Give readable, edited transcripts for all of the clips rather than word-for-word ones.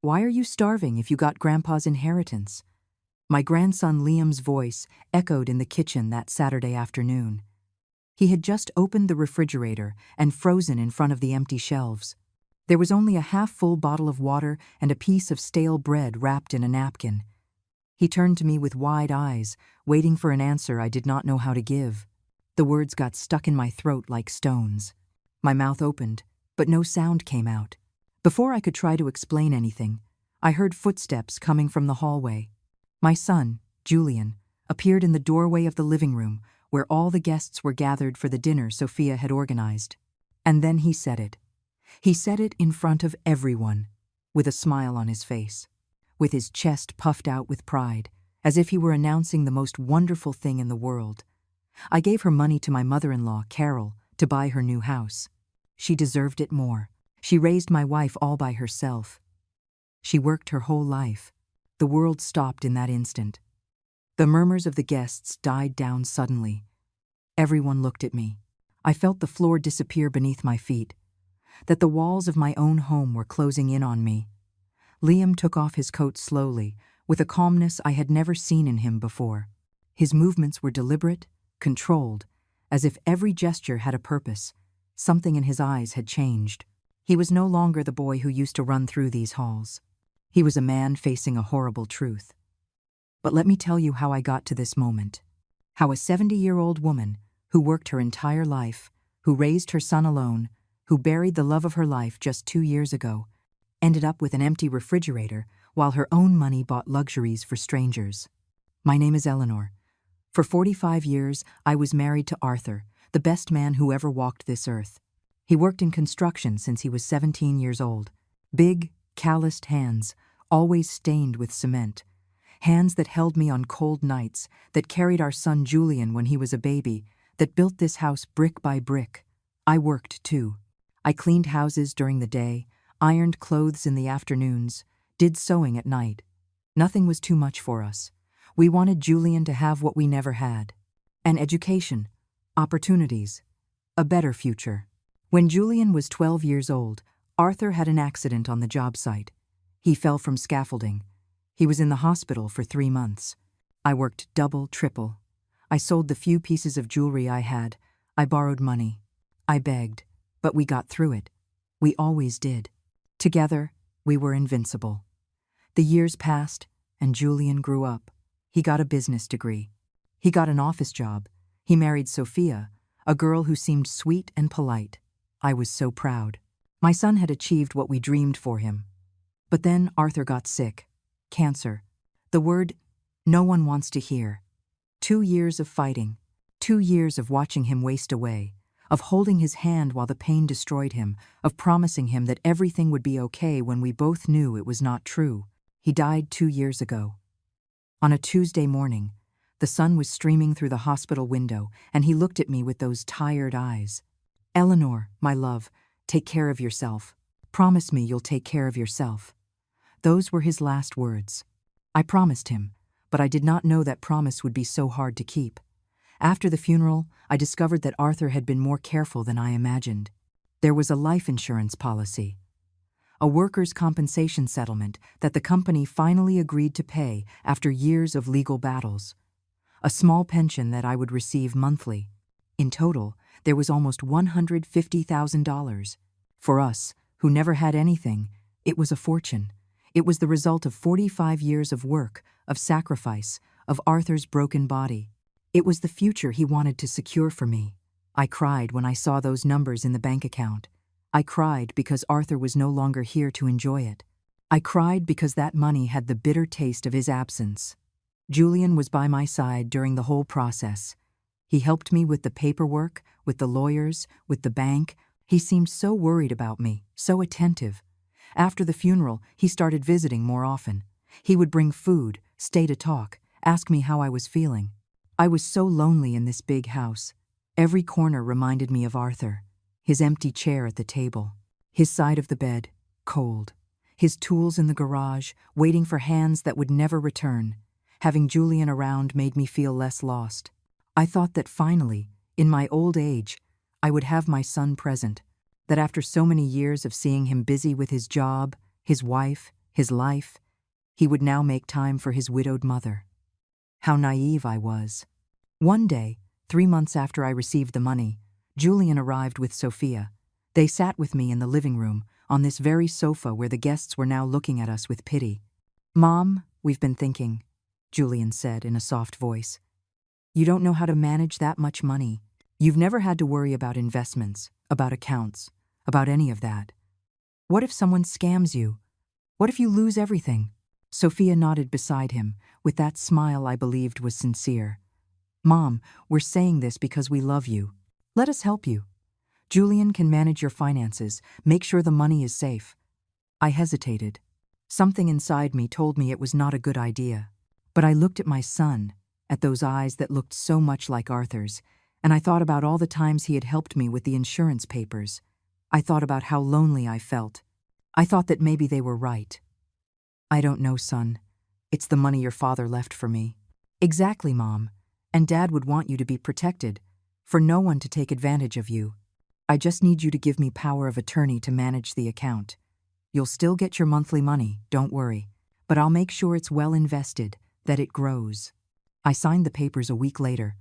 Why are you starving if you got Grandpa's inheritance? My grandson Liam's voice echoed in the kitchen that Saturday afternoon. He had just opened the refrigerator and frozen in front of the empty shelves. There was only a half-full bottle of water and a piece of stale bread wrapped in a napkin. He turned to me with wide eyes, waiting for an answer I did not know how to give. The words got stuck in my throat like stones. My mouth opened, but no sound came out. Before I could try to explain anything, I heard footsteps coming from the hallway. My son, Julian, appeared in the doorway of the living room where all the guests were gathered for the dinner Sophia had organized. And then he said it. He said it in front of everyone, with a smile on his face, with his chest puffed out with pride, as if he were announcing the most wonderful thing in the world. I gave her money to my mother-in-law, Carol, to buy her new house. She deserved it more. She raised my wife all by herself. She worked her whole life. The world stopped in that instant. The murmurs of the guests died down suddenly. Everyone looked at me. I felt the floor disappear beneath my feet, that the walls of my own home were closing in on me. Liam took off his coat slowly, with a calmness I had never seen in him before. His movements were deliberate, controlled, as if every gesture had a purpose. Something in his eyes had changed. He was no longer the boy who used to run through these halls. He was a man facing a horrible truth. But let me tell you how I got to this moment. How a 70-year-old woman, who worked her entire life, who raised her son alone, who buried the love of her life just 2 years ago, ended up with an empty refrigerator while her own money bought luxuries for strangers. My name is Eleanor. For 45 years, I was married to Arthur, the best man who ever walked this earth. He worked in construction since he was 17 years old. Big, calloused hands, always stained with cement. Hands that held me on cold nights, that carried our son Julian when he was a baby, that built this house brick by brick. I worked too. I cleaned houses during the day, ironed clothes in the afternoons, did sewing at night. Nothing was too much for us. We wanted Julian to have what we never had. An education, opportunities, a better future. When Julian was 12 years old, Arthur had an accident on the job site. He fell from scaffolding. He was in the hospital for 3 months. I worked double, triple. I sold the few pieces of jewelry I had. I borrowed money. I begged, but we got through it. We always did. Together, we were invincible. The years passed, and Julian grew up. He got a business degree. He got an office job. He married Sophia, a girl who seemed sweet and polite. I was so proud. My son had achieved what we dreamed for him. But then Arthur got sick. Cancer. The word no one wants to hear. 2 years of fighting. 2 years of watching him waste away. Of holding his hand while the pain destroyed him. Of promising him that everything would be okay when we both knew it was not true. He died 2 years ago. On a Tuesday morning, the sun was streaming through the hospital window, and he looked at me with those tired eyes. "Eleanor, my love, take care of yourself. Promise me you'll take care of yourself." Those were his last words. I promised him, but I did not know that promise would be so hard to keep. After the funeral, I discovered that Arthur had been more careful than I imagined. There was a life insurance policy, a workers' compensation settlement that the company finally agreed to pay after years of legal battles, a small pension that I would receive monthly. In total, there was almost $150,000. For us, who never had anything, it was a fortune. It was the result of 45 years of work, of sacrifice, of Arthur's broken body. It was the future he wanted to secure for me. I cried when I saw those numbers in the bank account. I cried because Arthur was no longer here to enjoy it. I cried because that money had the bitter taste of his absence. Julian was by my side during the whole process. He helped me with the paperwork, with the lawyers, with the bank. He seemed so worried about me, so attentive. After the funeral, he started visiting more often. He would bring food, stay to talk, ask me how I was feeling. I was so lonely in this big house. Every corner reminded me of Arthur. His empty chair at the table, his side of the bed, cold, his tools in the garage, waiting for hands that would never return. Having Julian around made me feel less lost. I thought that finally, in my old age, I would have my son present, that after so many years of seeing him busy with his job, his wife, his life. He would now make time for his widowed mother. How naive I was. One day, 3 months after I received the money, Julian arrived with Sophia. They sat with me in the living room, on this very sofa where the guests were now looking at us with pity. "Mom, we've been thinking," Julian said in a soft voice. "You don't know how to manage that much money. You've never had to worry about investments, about accounts, about any of that. What if someone scams you? What if you lose everything?" Sophia nodded beside him, with that smile I believed was sincere. "Mom, we're saying this because we love you. Let us help you. Julian can manage your finances, make sure the money is safe." I hesitated. Something inside me told me it was not a good idea. But I looked at my son, at those eyes that looked so much like Arthur's, and I thought about all the times he had helped me with the insurance papers. I thought about how lonely I felt. I thought that maybe they were right. "I don't know, son. It's the money your father left for me." "Exactly, Mom. And Dad would want you to be protected, for no one to take advantage of you. I just need you to give me power of attorney to manage the account. You'll still get your monthly money, don't worry, but I'll make sure it's well invested, that it grows." I signed the papers a week later.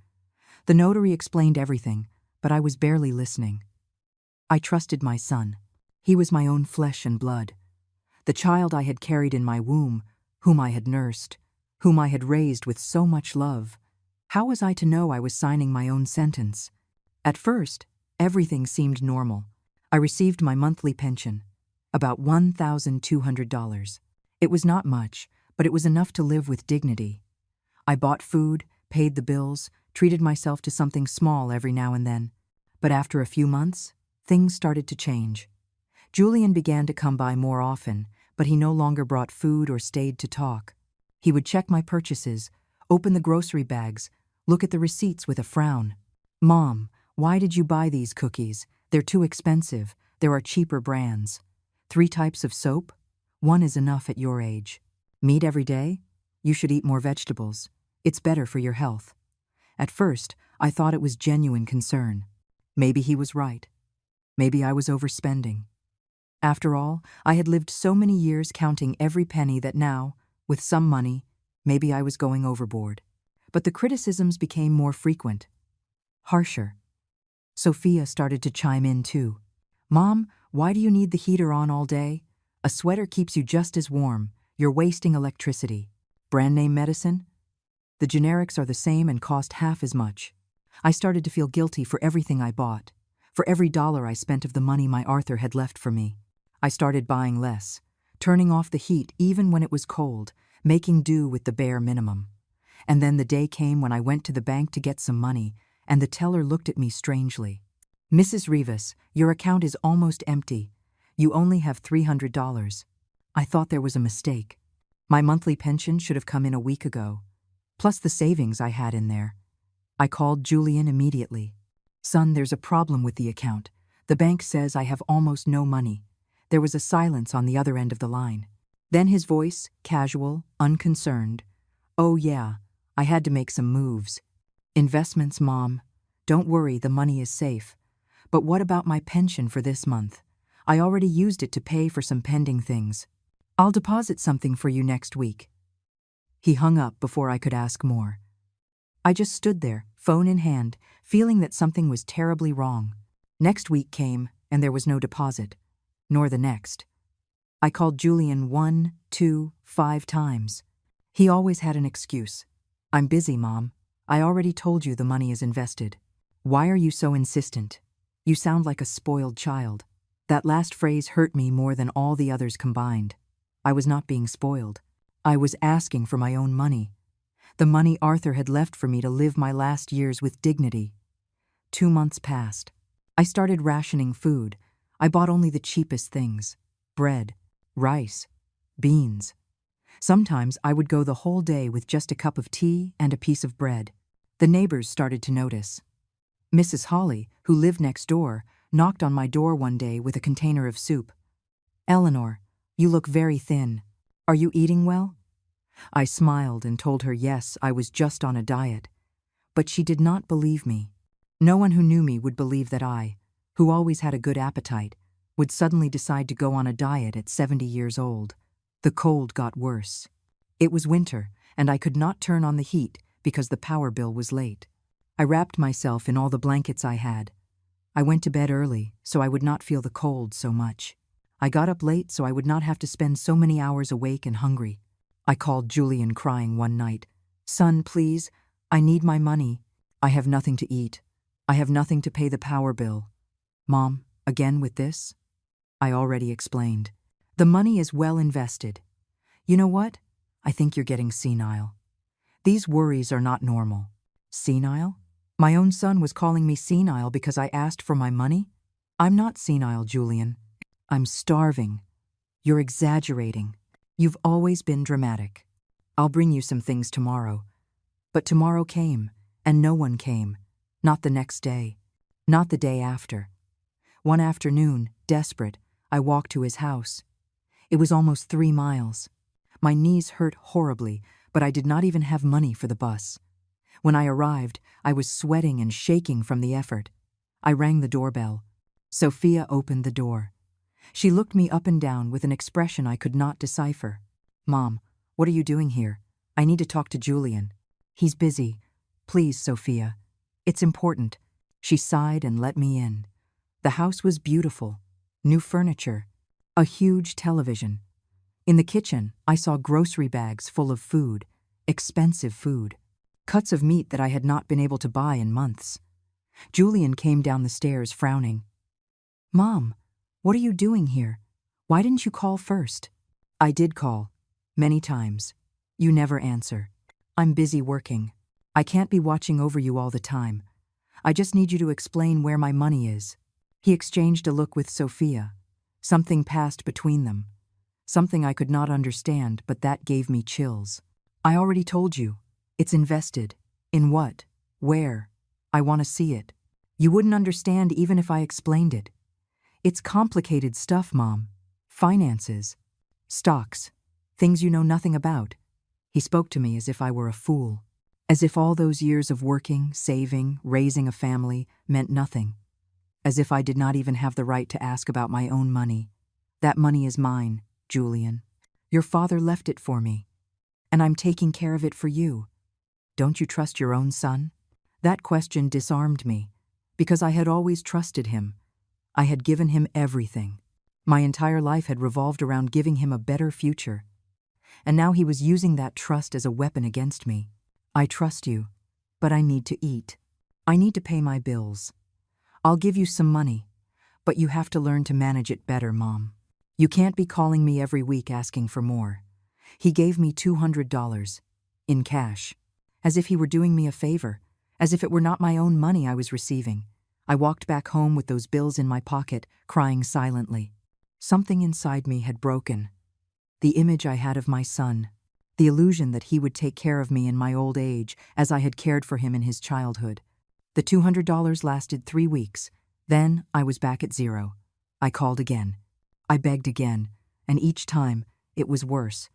The notary explained everything, but I was barely listening. I trusted my son. He was my own flesh and blood. The child I had carried in my womb, whom I had nursed, whom I had raised with so much love. How was I to know I was signing my own sentence? At first, everything seemed normal. I received my monthly pension, about $1,200. It was not much, but it was enough to live with dignity. I bought food, paid the bills, treated myself to something small every now and then. But after a few months, things started to change. Julian began to come by more often, but he no longer brought food or stayed to talk. He would check my purchases, open the grocery bags, look at the receipts with a frown. "Mom, why did you buy these cookies? They're too expensive. There are cheaper brands. 3 types of soap? 1 is enough at your age. Meat every day? You should eat more vegetables. It's better for your health." At first, I thought it was genuine concern. Maybe he was right. Maybe I was overspending. After all, I had lived so many years counting every penny that now, with some money, maybe I was going overboard. But the criticisms became more frequent, harsher. Sophia started to chime in too. "Mom, why do you need the heater on all day? A sweater keeps you just as warm. You're wasting electricity. Brand name medicine? The generics are the same and cost half as much." I started to feel guilty for everything I bought, for every dollar I spent of the money my Arthur had left for me. I started buying less, turning off the heat even when it was cold, making do with the bare minimum. And then the day came when I went to the bank to get some money, and the teller looked at me strangely. "Mrs. Rivas, your account is almost empty. You only have $300. I thought there was a mistake. My monthly pension should have come in a week ago, plus the savings I had in there. I called Julian immediately. "Son, there's a problem with the account. The bank says I have almost no money." There was a silence on the other end of the line. Then his voice, casual, unconcerned. "Oh yeah, I had to make some moves. Investments, Mom. Don't worry, the money is safe. But what about my pension for this month? I already used it to pay for some pending things. I'll deposit something for you next week." He hung up before I could ask more. I just stood there, phone in hand, feeling that something was terribly wrong. Next week came, and there was no deposit, nor the next. I called Julian 1, 2, 5 times. He always had an excuse. "I'm busy, Mom. I already told you the money is invested." "Why are you so insistent? You sound like a spoiled child." That last phrase hurt me more than all the others combined. I was not being spoiled. I was asking for my own money. The money Arthur had left for me to live my last years with dignity. 2 months passed. I started rationing food. I bought only the cheapest things: bread, rice, beans. Sometimes I would go the whole day with just a cup of tea and a piece of bread. The neighbors started to notice. Mrs. Holly, who lived next door, knocked on my door one day with a container of soup. "Eleanor, you look very thin. Are you eating well?" I smiled and told her yes, I was just on a diet. But she did not believe me. No one who knew me would believe that I, who always had a good appetite, would suddenly decide to go on a diet at 70 years old. The cold got worse. It was winter, and I could not turn on the heat because the power bill was late. I wrapped myself in all the blankets I had. I went to bed early so I would not feel the cold so much. I got up late so I would not have to spend so many hours awake and hungry. I called Julian crying one night. "Son, please, I need my money. I have nothing to eat. I have nothing to pay the power bill." "Mom, again with this?" I already explained. "The money is well invested. You know what? I think you're getting senile. These worries are not normal." Senile? My own son was calling me senile because I asked for my money? I'm not senile, Julian. I'm starving. You're exaggerating. You've always been dramatic. I'll bring you some things tomorrow. But tomorrow came, and no one came. Not the next day. Not the day after. One afternoon, desperate, I walked to his house. It was almost 3 miles. My knees hurt horribly, but I did not even have money for the bus. When I arrived, I was sweating and shaking from the effort. I rang the doorbell. Sophia opened the door. She looked me up and down with an expression I could not decipher. "Mom, what are you doing here? I need to talk to Julian." "He's busy. Please, Sophia. It's important." She sighed and let me in. The house was beautiful. New furniture. A huge television. In the kitchen, I saw grocery bags full of food. Expensive food. Cuts of meat that I had not been able to buy in months. Julian came down the stairs frowning. "Mom, what are you doing here? Why didn't you call first?" "I did call. Many times. You never answer. I'm busy working. I can't be watching over you all the time. I just need you to explain where my money is." He exchanged a look with Sophia. Something passed between them. Something I could not understand, but that gave me chills. "I already told you. It's invested." "In what? Where? I want to see it." "You wouldn't understand even if I explained it. It's complicated stuff, Mom. Finances. Stocks. Things you know nothing about." He spoke to me as if I were a fool. As if all those years of working, saving, raising a family meant nothing. As if I did not even have the right to ask about my own money. "That money is mine, Julian. Your father left it for me. And I'm taking care of it for you. Don't you trust your own son?" That question disarmed me, because I had always trusted him. I had given him everything. My entire life had revolved around giving him a better future. And now he was using that trust as a weapon against me. "I trust you, but I need to eat. I need to pay my bills. I'll give you some money, but you have to learn to manage it better, Mom. You can't be calling me every week asking for more." He gave me $200 in cash, as if he were doing me a favor, as if it were not my own money I was receiving. I walked back home with those bills in my pocket, crying silently. Something inside me had broken. The image I had of my son, the illusion that he would take care of me in my old age as I had cared for him in his childhood. The $200 lasted 3 weeks. Then I was back at zero. I called again. I begged again, and each time it was worse.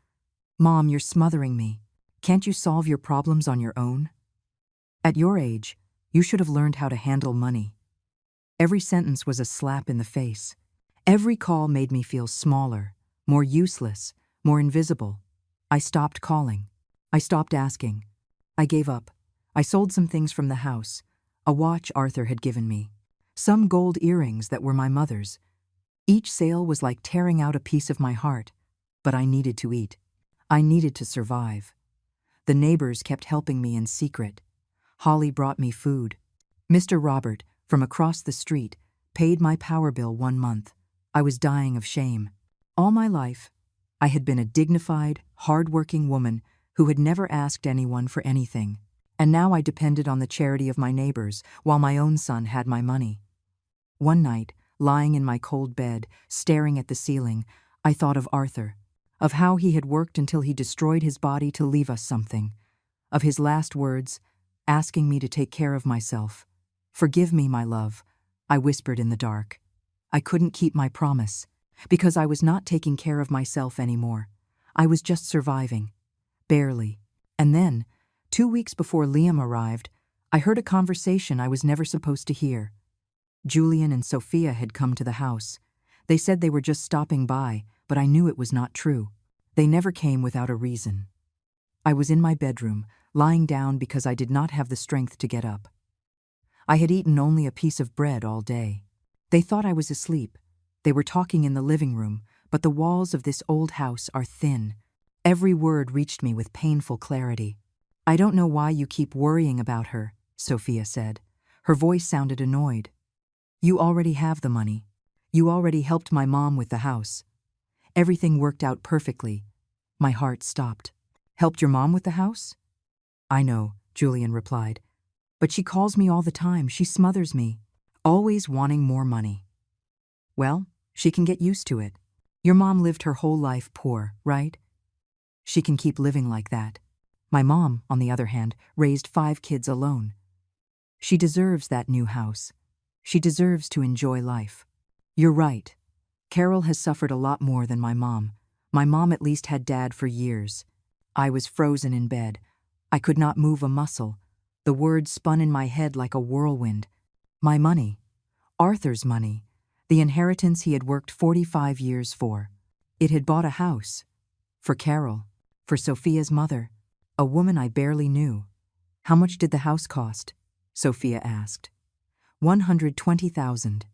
"Mom, you're smothering me. Can't you solve your problems on your own? At your age, you should have learned how to handle money." Every sentence was a slap in the face. Every call made me feel smaller, more useless, more invisible. I stopped calling. I stopped asking. I gave up. I sold some things from the house. A watch Arthur had given me. Some gold earrings that were my mother's. Each sale was like tearing out a piece of my heart, but I needed to eat. I needed to survive. The neighbors kept helping me in secret. Holly brought me food. Mr. Robert, from across the street, paid my power bill 1 month. I was dying of shame. All my life, I had been a dignified, hard-working woman who had never asked anyone for anything. And now I depended on the charity of my neighbors while my own son had my money. One night, lying in my cold bed, staring at the ceiling, I thought of Arthur, of how he had worked until he destroyed his body to leave us something, of his last words, asking me to take care of myself. "Forgive me, my love," I whispered in the dark. I couldn't keep my promise, because I was not taking care of myself anymore. I was just surviving. Barely. And then, 2 weeks before Liam arrived, I heard a conversation I was never supposed to hear. Julian and Sophia had come to the house. They said they were just stopping by, but I knew it was not true. They never came without a reason. I was in my bedroom, lying down because I did not have the strength to get up. I had eaten only a piece of bread all day. They thought I was asleep. They were talking in the living room, but the walls of this old house are thin. Every word reached me with painful clarity. "I don't know why you keep worrying about her," Sophia said. Her voice sounded annoyed. "You already have the money. You already helped my mom with the house. Everything worked out perfectly." My heart stopped. "Helped your mom with the house?" "I know," Julian replied. "But she calls me all the time. She smothers me, always wanting more money." "Well, she can get used to it. Your mom lived her whole life poor, right? She can keep living like that. My mom, on the other hand, raised 5 kids alone. She deserves that new house. She deserves to enjoy life." "You're right. Carol has suffered a lot more than my mom. My mom at least had Dad for years." I was frozen in bed. I could not move a muscle. The words spun in my head like a whirlwind. My money. Arthur's money. The inheritance he had worked 45 years for. It had bought a house. For Carol. For Sophia's mother. A woman I barely knew. "How much did the house cost?" Sophia asked. $120,000.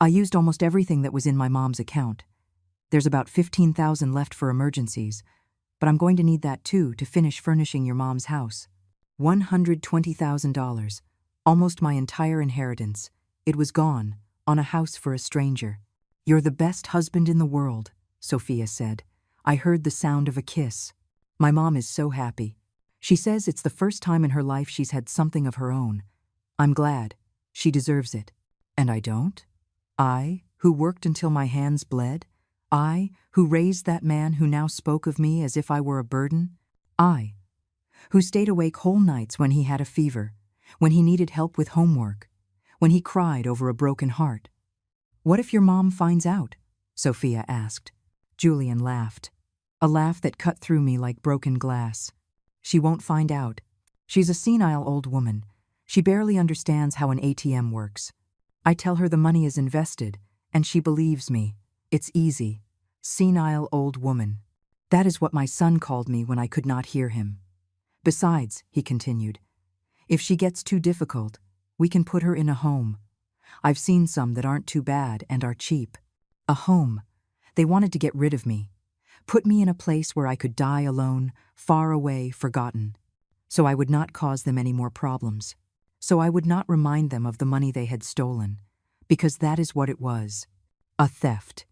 I used almost everything that was in my mom's account. There's about $15,000 left for emergencies, but I'm going to need that too to finish furnishing your mom's house. $120,000. Almost my entire inheritance. It was gone, on a house for a stranger. "You're the best husband in the world," Sophia said. I heard the sound of a kiss. My mom is so happy. She says it's the first time in her life she's had something of her own. I'm glad. She deserves it. And I don't? I, who worked until my hands bled? I, who raised that man who now spoke of me as if I were a burden? I, who stayed awake whole nights when he had a fever, when he needed help with homework, when he cried over a broken heart. "What if your mom finds out?" Sophia asked. Julian laughed. A laugh that cut through me like broken glass. "She won't find out. She's a senile old woman. She barely understands how an ATM works. I tell her the money is invested, and she believes me. It's easy. Senile old woman. That is what my son called me when I could not hear him. Besides," he continued, "if she gets too difficult, we can put her in a home. I've seen some that aren't too bad and are cheap. A home. They wanted to get rid of me. Put me in a place where I could die alone, far away, forgotten. So I would not cause them any more problems. So I would not remind them of the money they had stolen. Because that is what it was. A theft.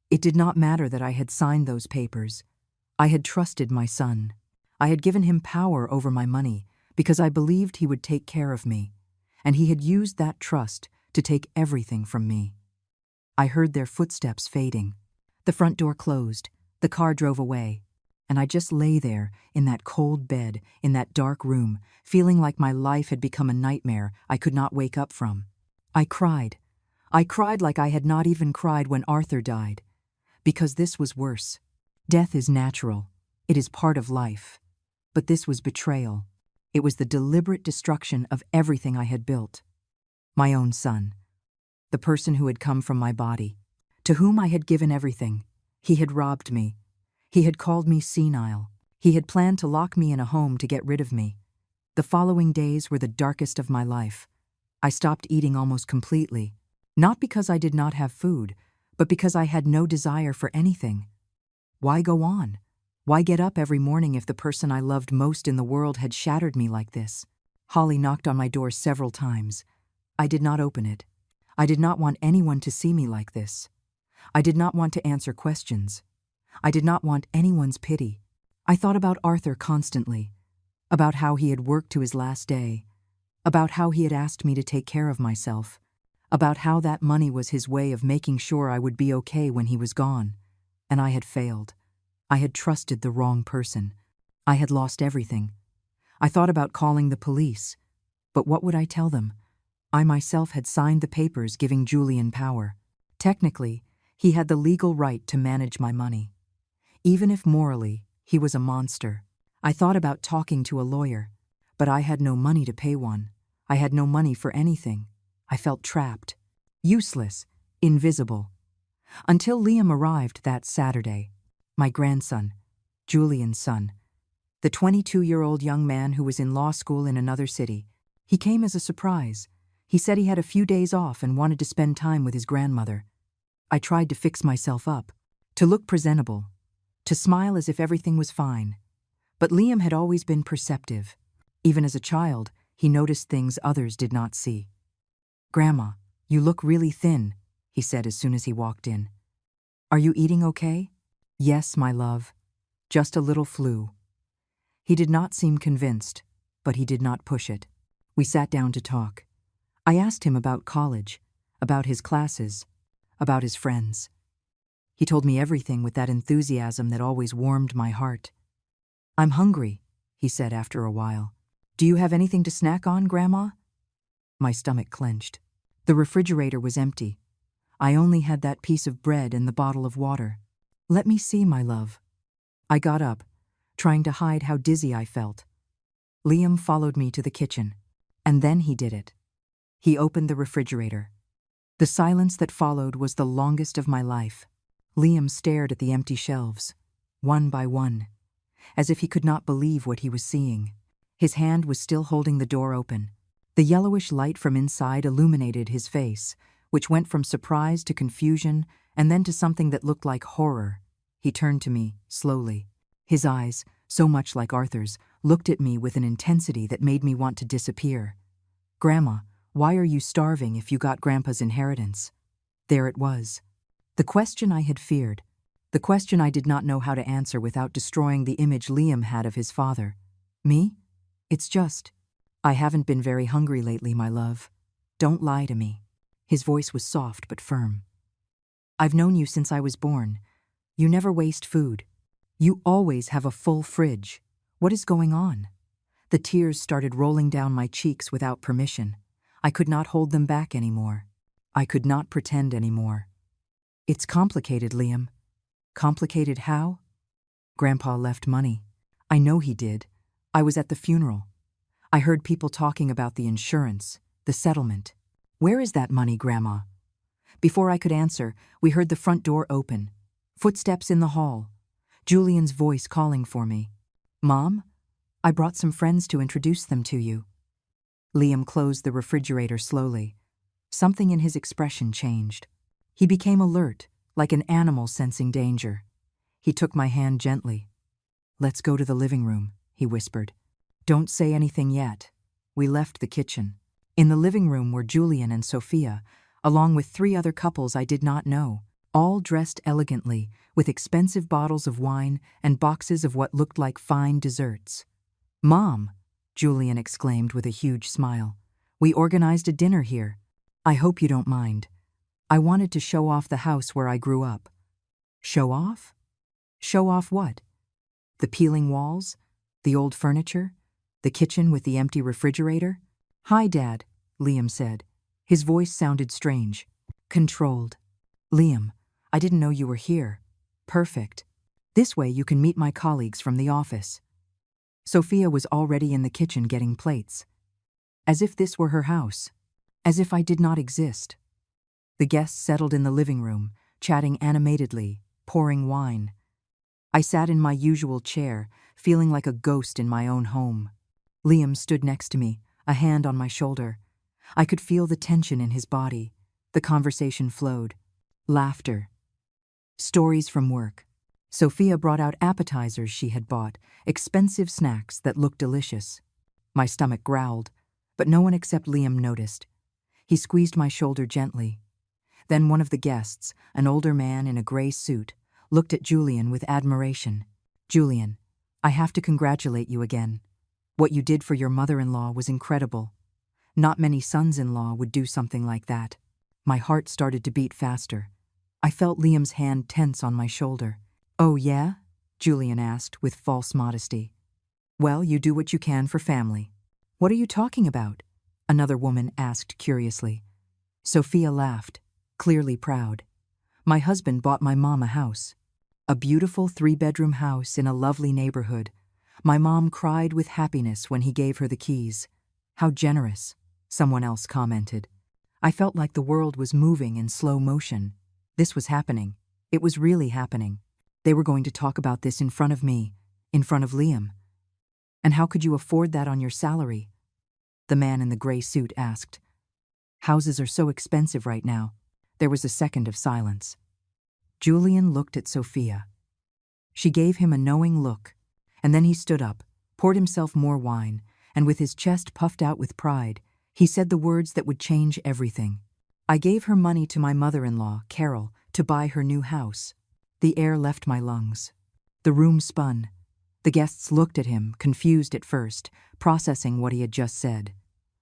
It did not matter that I had signed those papers. I had trusted my son. I had given him power over my money because I believed he would take care of me. And he had used that trust to take everything from me." I heard their footsteps fading. The front door closed. The car drove away. And I just lay there, in that cold bed, in that dark room, feeling like my life had become a nightmare I could not wake up from. I cried. I cried like I had not even cried when Arthur died. Because this was worse. Death is natural. It is part of life. But this was betrayal. It was the deliberate destruction of everything I had built. My own son. The person who had come from my body. To whom I had given everything. He had robbed me. He had called me senile. He had planned to lock me in a home to get rid of me. The following days were the darkest of my life. I stopped eating almost completely. Not because I did not have food, but because I had no desire for anything. Why go on? Why get up every morning if the person I loved most in the world had shattered me like this? Holly knocked on my door several times. I did not open it. I did not want anyone to see me like this. I did not want to answer questions. I did not want anyone's pity. I thought about Arthur constantly, about how he had worked to his last day, about how he had asked me to take care of myself, about how that money was his way of making sure I would be okay when he was gone. And I had failed. I had trusted the wrong person. I had lost everything. I thought about calling the police. But what would I tell them? I myself had signed the papers giving Julian power. Technically, he had the legal right to manage my money. Even if morally, he was a monster. I thought about talking to a lawyer, but I had no money to pay one. I had no money for anything. I felt trapped, useless, invisible. Until Liam arrived that Saturday. My grandson. Julian's son. The 22-year-old young man who was in law school in another city. He came as a surprise. He said he had a few days off and wanted to spend time with his grandmother. I tried to fix myself up, to look presentable, to smile as if everything was fine. But Liam had always been perceptive. Even as a child, he noticed things others did not see. "Grandma, you look really thin," he said as soon as he walked in. "Are you eating okay?" "Yes, my love. Just a little flu." He did not seem convinced, but he did not push it. We sat down to talk. I asked him about college, about his classes, about his friends. He told me everything with that enthusiasm that always warmed my heart. "I'm hungry," he said after a while. "Do you have anything to snack on, Grandma?" My stomach clenched. The refrigerator was empty. I only had that piece of bread and the bottle of water. "Let me see, my love." I got up, trying to hide how dizzy I felt. Liam followed me to the kitchen, and then he did it. He opened the refrigerator. The silence that followed was the longest of my life. Liam stared at the empty shelves, one by one, as if he could not believe what he was seeing. His hand was still holding the door open. The yellowish light from inside illuminated his face, which went from surprise to confusion and then to something that looked like horror. He turned to me, slowly. His eyes, so much like Arthur's, looked at me with an intensity that made me want to disappear. "Grandma, why are you starving if you got Grandpa's inheritance?" There it was. The question I had feared. The question I did not know how to answer without destroying the image Liam had of his father. "Me? It's just, I haven't been very hungry lately, my love. Don't lie to me." His voice was soft but firm. "I've known you since I was born. You never waste food. You always have a full fridge. What is going on?" The tears started rolling down my cheeks without permission. I could not hold them back anymore. I could not pretend anymore. "It's complicated, Liam." "Complicated how?" "Grandpa left money." "I know he did. I was at the funeral. I heard people talking about the insurance, the settlement." "Where is that money, Grandma?" Before I could answer, we heard the front door open. Footsteps in the hall. Julian's voice calling for me. "Mom, I brought some friends to introduce them to you." Liam closed the refrigerator slowly. Something in his expression changed. He became alert, like an animal sensing danger. He took my hand gently. "Let's go to the living room," he whispered. "Don't say anything yet." We left the kitchen. In the living room were Julian and Sophia, along with 3 other couples I did not know, all dressed elegantly, with expensive bottles of wine and boxes of what looked like fine desserts. "Mom," Julian exclaimed with a huge smile, "we organized a dinner here. I hope you don't mind. I wanted to show off the house where I grew up." "Show off?" "Show off what?" "The peeling walls, the old furniture, the kitchen with the empty refrigerator." "Hi, Dad," Liam said. His voice sounded strange, controlled. "Liam, I didn't know you were here. Perfect. This way you can meet my colleagues from the office." Sophia was already in the kitchen getting plates. As if this were her house. As if I did not exist. The guests settled in the living room, chatting animatedly, pouring wine. I sat in my usual chair, feeling like a ghost in my own home. Liam stood next to me, a hand on my shoulder. I could feel the tension in his body. The conversation flowed. Laughter. Stories from work. Sophia brought out appetizers she had bought, expensive snacks that looked delicious. My stomach growled, but no one except Liam noticed. He squeezed my shoulder gently. Then one of the guests, an older man in a gray suit, looked at Julian with admiration. "Julian, I have to congratulate you again. What you did for your mother-in-law was incredible. Not many sons-in-law would do something like that." My heart started to beat faster. I felt Liam's hand tense on my shoulder. "Oh, yeah?" Julian asked with false modesty. "Well, you do what you can for family." "What are you talking about?" another woman asked curiously. Sophia laughed, clearly proud. "My husband bought my mom a house. A beautiful 3-bedroom house in a lovely neighborhood. My mom cried with happiness when he gave her the keys." "How generous," someone else commented. I felt like the world was moving in slow motion. This was happening. It was really happening. They were going to talk about this in front of me, in front of Liam. And how could you afford that on your salary? The man in the gray suit asked. Houses are so expensive right now. There was a second of silence. Julian looked at Sophia. She gave him a knowing look, and then he stood up, poured himself more wine, and with his chest puffed out with pride, he said the words that would change everything. I gave her money to my mother-in-law, Carol, to buy her new house. The air left my lungs. The room spun. The guests looked at him, confused at first, processing what he had just said.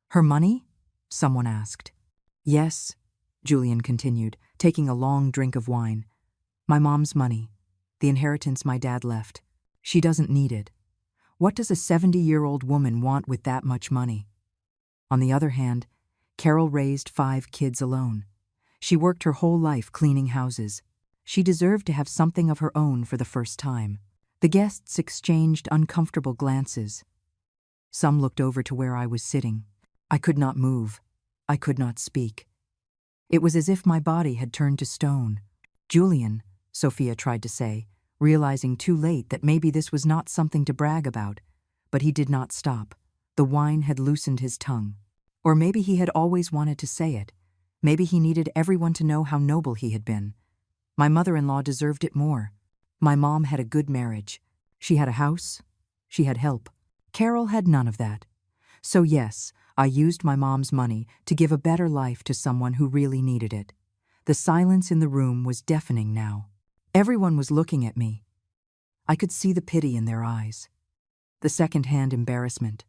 Her money? Someone asked. Yes, Julian continued, taking a long drink of wine. My mom's money. The inheritance my dad left. She doesn't need it. What does a 70-year-old woman want with that much money? On the other hand, Carol raised 5 kids alone. She worked her whole life cleaning houses. She deserved to have something of her own for the first time. The guests exchanged uncomfortable glances. Some looked over to where I was sitting. I could not move. I could not speak. It was as if my body had turned to stone. Julian, Sophia tried to say, realizing too late that maybe this was not something to brag about, but he did not stop. The wine had loosened his tongue. Or maybe he had always wanted to say it. Maybe he needed everyone to know how noble he had been. My mother-in-law deserved it more. My mom had a good marriage. She had a house. She had help. Carol had none of that. So yes, I used my mom's money to give a better life to someone who really needed it. The silence in the room was deafening now. Everyone was looking at me. I could see the pity in their eyes. The second-hand embarrassment.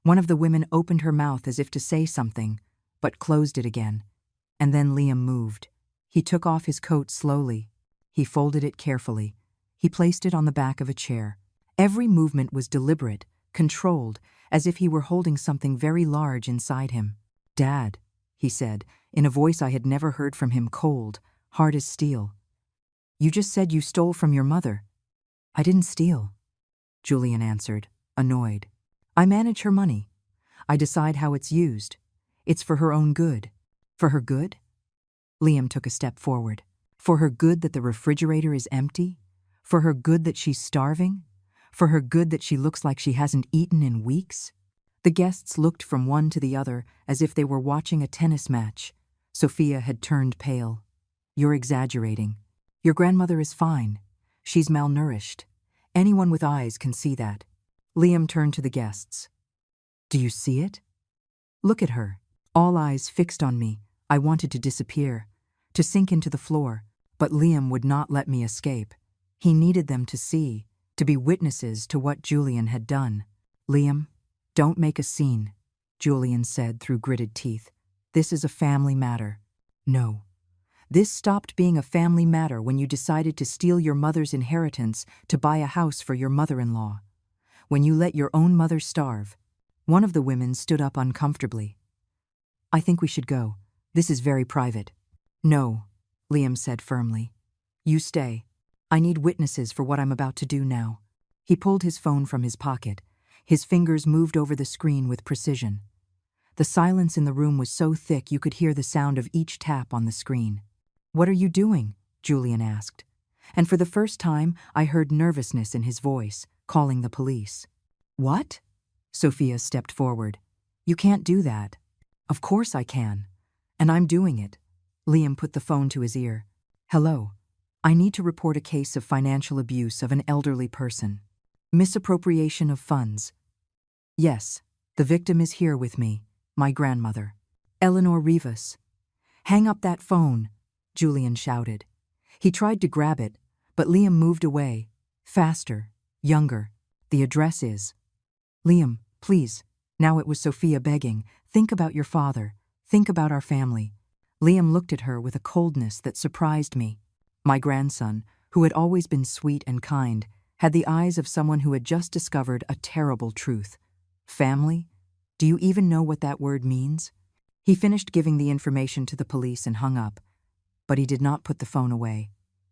One of the women opened her mouth as if to say something, but closed it again. And then Liam moved. He took off his coat slowly. He folded it carefully. He placed it on the back of a chair. Every movement was deliberate, controlled, as if he were holding something very large inside him. Dad, he said, in a voice I had never heard from him, cold, hard as steel. You just said you stole from your mother. I didn't steal, Julian answered, annoyed. I manage her money. I decide how it's used. It's for her own good. For her good? Liam took a step forward. For her good that the refrigerator is empty? For her good that she's starving? For her good that she looks like she hasn't eaten in weeks? The guests looked from one to the other as if they were watching a tennis match. Sophia had turned pale. You're exaggerating. Your grandmother is fine. She's malnourished. Anyone with eyes can see that. Liam turned to the guests. Do you see it? Look at her. All eyes fixed on me. I wanted to disappear, to sink into the floor, but Liam would not let me escape. He needed them to see, to be witnesses to what Julian had done. Liam, don't make a scene, Julian said through gritted teeth. This is a family matter. No. This stopped being a family matter when you decided to steal your mother's inheritance to buy a house for your mother-in-law. When you let your own mother starve. One of the women stood up uncomfortably. I think we should go. This is very private. No, Liam said firmly. You stay. I need witnesses for what I'm about to do now. He pulled his phone from his pocket. His fingers moved over the screen with precision. The silence in the room was so thick you could hear the sound of each tap on the screen. What are you doing? Julian asked. And for the first time, I heard nervousness in his voice, calling the police. What? Sophia stepped forward. You can't do that. Of course I can. And I'm doing it. Liam put the phone to his ear. Hello. I need to report a case of financial abuse of an elderly person. Misappropriation of funds. Yes, the victim is here with me, my grandmother, Eleanor Rivas. Hang up that phone, Julian shouted. He tried to grab it, but Liam moved away. Faster, younger. The address is. Liam, please. Now it was Sophia begging. Think about your father. Think about our family. Liam looked at her with a coldness that surprised me. My grandson, who had always been sweet and kind, had the eyes of someone who had just discovered a terrible truth. Family? Do you even know what that word means? He finished giving the information to the police and hung up. But he did not put the phone away.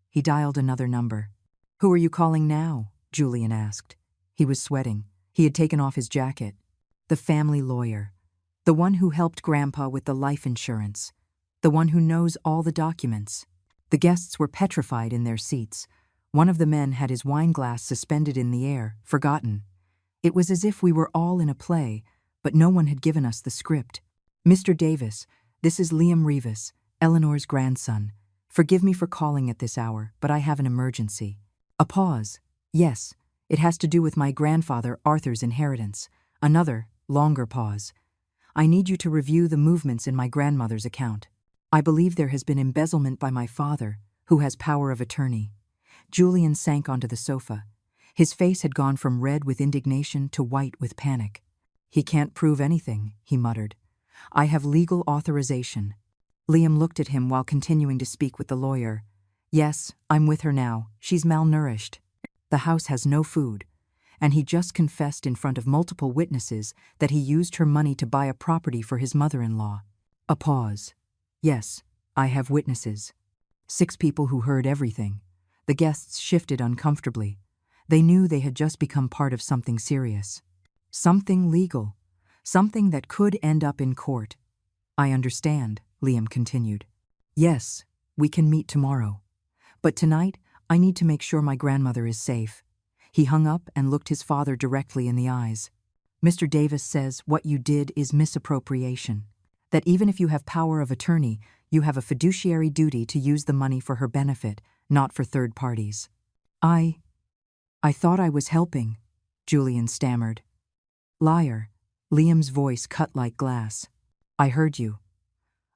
He dialed another number. Who are you calling now? Julian asked. He was sweating. He had taken off his jacket. The family lawyer. The one who helped Grandpa with the life insurance. The one who knows all the documents. The guests were petrified in their seats. One of the men had his wine glass suspended in the air, forgotten. It was as if we were all in a play, but no one had given us the script. "Mr. Davis, this is Liam Rivas, Eleanor's grandson. Forgive me for calling at this hour, but I have an emergency." A pause. "Yes, it has to do with my grandfather Arthur's inheritance." Another, longer pause. "I need you to review the movements in my grandmother's account. I believe there has been embezzlement by my father, who has power of attorney." Julian sank onto the sofa. His face had gone from red with indignation to white with panic. "He can't prove anything," he muttered. "I have legal authorization." Liam looked at him while continuing to speak with the lawyer. "Yes, I'm with her now. She's malnourished. The house has no food. And he just confessed in front of multiple witnesses that he used her money to buy a property for his mother-in-law." A pause. "Yes, I have witnesses. 6 people who heard everything." The guests shifted uncomfortably. They knew they had just become part of something serious. Something legal. Something that could end up in court. "I understand," Liam continued. "Yes, we can meet tomorrow. But tonight, I need to make sure my grandmother is safe." He hung up and looked his father directly in the eyes. "Mr. Davis says what you did is misappropriation. That even if you have power of attorney, you have a fiduciary duty to use the money for her benefit, not for third parties." I thought I was helping," Julian stammered. "Liar." Liam's voice cut like glass. "I heard you.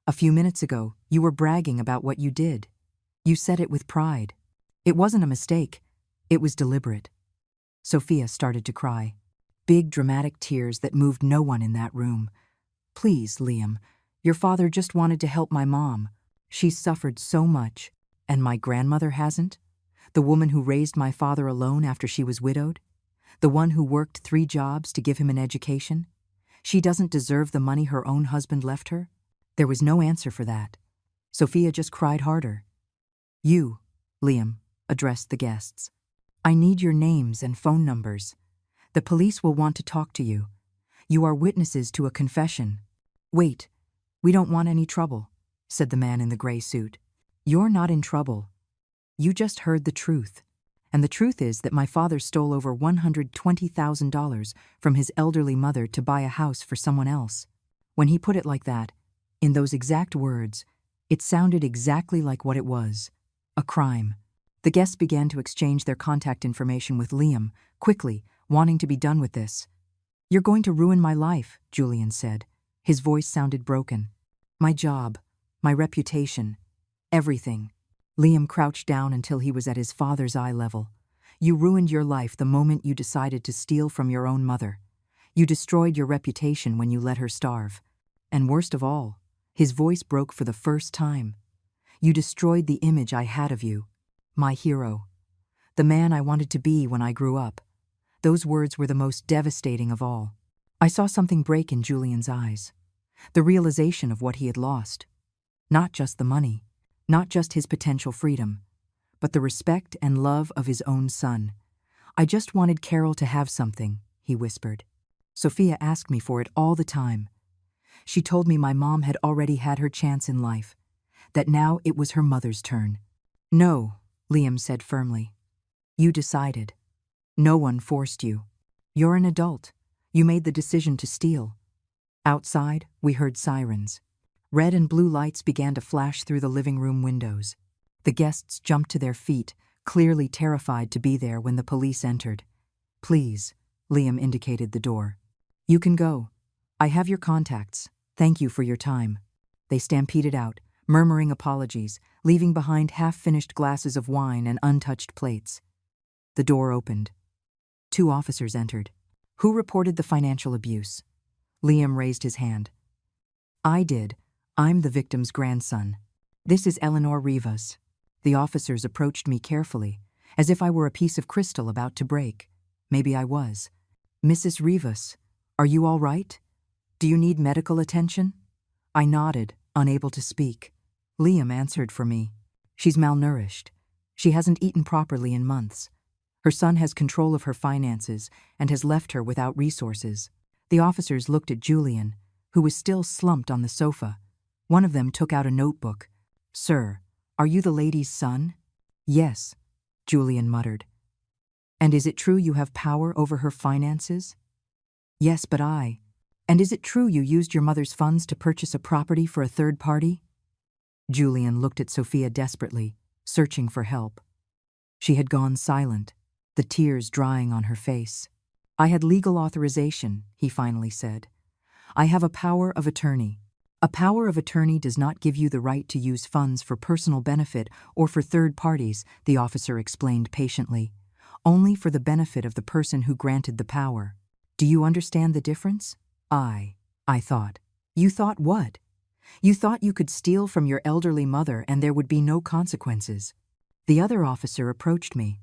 A few minutes ago, you were bragging about what you did. You said it with pride. It wasn't a mistake. It was deliberate." Sophia started to cry. Big dramatic tears that moved no one in that room. "Please, Liam, your father just wanted to help my mom. She's suffered so much, and my grandmother hasn't? The woman who raised my father alone after she was widowed? The one who worked 3 jobs to give him an education? She doesn't deserve the money her own husband left her?" There was no answer for that. Sophia just cried harder. "You," Liam addressed the guests. "I need your names and phone numbers. The police will want to talk to you. You are witnesses to a confession." "Wait, we don't want any trouble," said the man in the gray suit. "You're not in trouble. You just heard the truth. And the truth is that my father stole over $120,000 from his elderly mother to buy a house for someone else." When he put it like that, in those exact words, it sounded exactly like what it was. A crime. The guests began to exchange their contact information with Liam, quickly, wanting to be done with this. "You're going to ruin my life," Julian said. His voice sounded broken. "My job, my reputation, everything." Liam crouched down until he was at his father's eye level. "You ruined your life the moment you decided to steal from your own mother. You destroyed your reputation when you let her starve. And worst of all," his voice broke for the first time, "you destroyed the image I had of you. My hero. The man I wanted to be when I grew up." Those words were the most devastating of all. I saw something break in Julian's eyes. The realization of what he had lost. Not just the money. Not just his potential freedom, but the respect and love of his own son. "I just wanted Carol to have something," he whispered. "Sophia asked me for it all the time. She told me my mom had already had her chance in life, that now it was her mother's turn." "No," Liam said firmly. "You decided. No one forced you. You're an adult. You made the decision to steal." Outside, we heard sirens. Red and blue lights began to flash through the living room windows. The guests jumped to their feet, clearly terrified to be there when the police entered. "Please," Liam indicated the door. "You can go. I have your contacts. Thank you for your time." They stampeded out, murmuring apologies, leaving behind half-finished glasses of wine and untouched plates. The door opened. 2 officers entered. "Who reported the financial abuse?" Liam raised his hand. "I did. I'm the victim's grandson. This is Eleanor Rivas." The officers approached me carefully, as if I were a piece of crystal about to break. Maybe I was. "Mrs. Rivas, are you all right? Do you need medical attention?" I nodded, unable to speak. Liam answered for me. "She's malnourished. She hasn't eaten properly in months. Her son has control of her finances and has left her without resources." The officers looked at Julian, who was still slumped on the sofa. One of them took out a notebook. "Sir, are you the lady's son?" "Yes." Julian muttered. And is it true you have power over her finances? Yes, but And is it true you used your mother's funds to purchase a property for a third party? Julian looked at Sophia desperately, searching for help. She had gone silent, the tears drying on her face. I had legal authorization, he finally said. I have a power of attorney. A power of attorney does not give you the right to use funds for personal benefit or for third parties, the officer explained patiently. Only for the benefit of the person who granted the power. Do you understand the difference? I thought. You thought what? You thought you could steal from your elderly mother and there would be no consequences. The other officer approached me.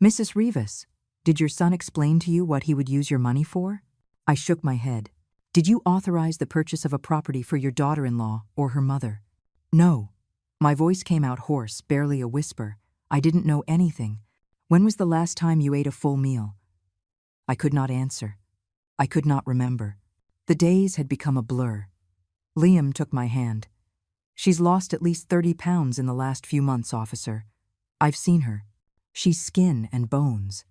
Mrs. Rivas, did your son explain to you what he would use your money for? I shook my head. Did you authorize the purchase of a property for your daughter-in-law or her mother? No. My voice came out hoarse, barely a whisper. I didn't know anything. When was the last time you ate a full meal? I could not answer. I could not remember. The days had become a blur. Liam took my hand. She's lost at least 30 pounds in the last few months, officer. I've seen her. She's skin and bones.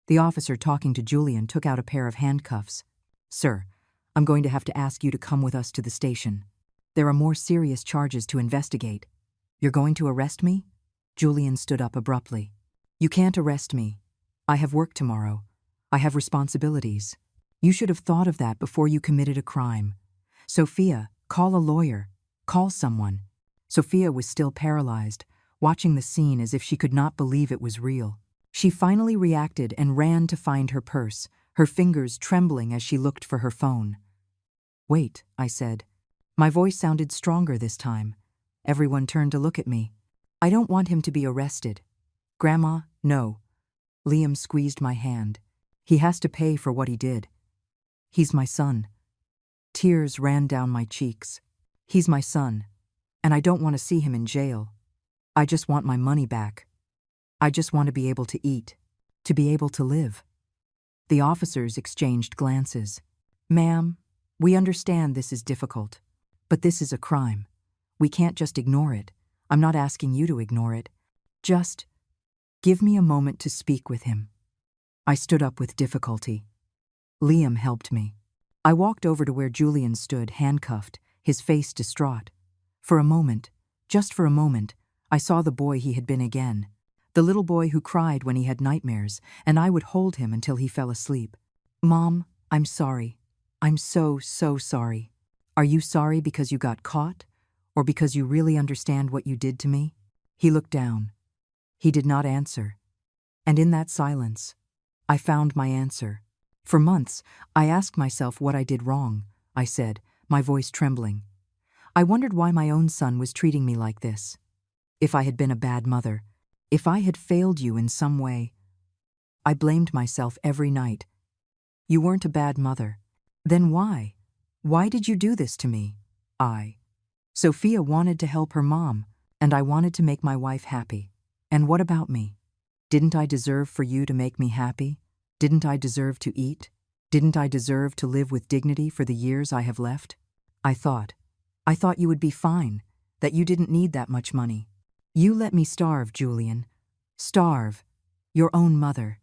The officer talking to Julian took out a pair of handcuffs. Sir, I'm going to have to ask you to come with us to the station. There are more serious charges to investigate. You're going to arrest me? Julian stood up abruptly. You can't arrest me. I have work tomorrow. I have responsibilities. You should have thought of that before you committed a crime. Sophia, call a lawyer. Call someone. Sophia was still paralyzed, watching the scene as if she could not believe it was real. She finally reacted and ran to find her purse, her fingers trembling as she looked for her phone. Wait, I said. My voice sounded stronger this time. Everyone turned to look at me. I don't want him to be arrested. Grandma, no. Liam squeezed my hand. He has to pay for what he did. He's my son. Tears ran down my cheeks. He's my son, and I don't want to see him in jail. I just want my money back. I just want to be able to eat, to be able to live. The officers exchanged glances. Ma'am, we understand this is difficult, but this is a crime. We can't just ignore it. I'm not asking you to ignore it. Just give me a moment to speak with him. I stood up with difficulty. Liam helped me. I walked over to where Julian stood, handcuffed, his face distraught. For a moment, just for a moment, I saw the boy he had been again. The little boy who cried when he had nightmares, and I would hold him until he fell asleep. Mom, I'm sorry. I'm so sorry. Are you sorry because you got caught, or because you really understand what you did to me? He looked down. He did not answer. And in that silence, I found my answer. For months, I asked myself what I did wrong, I said, my voice trembling. I wondered why my own son was treating me like this. If I had been a bad mother, if I had failed you in some way. I blamed myself every night. You weren't a bad mother. Then why? Why did you do this to me? Sophia wanted to help her mom, and I wanted to make my wife happy. And what about me? Didn't I deserve for you to make me happy? Didn't I deserve to eat? Didn't I deserve to live with dignity for the years I have left? I thought you would be fine, that you didn't need that much money. You let me starve, Julian. Starve. Your own mother.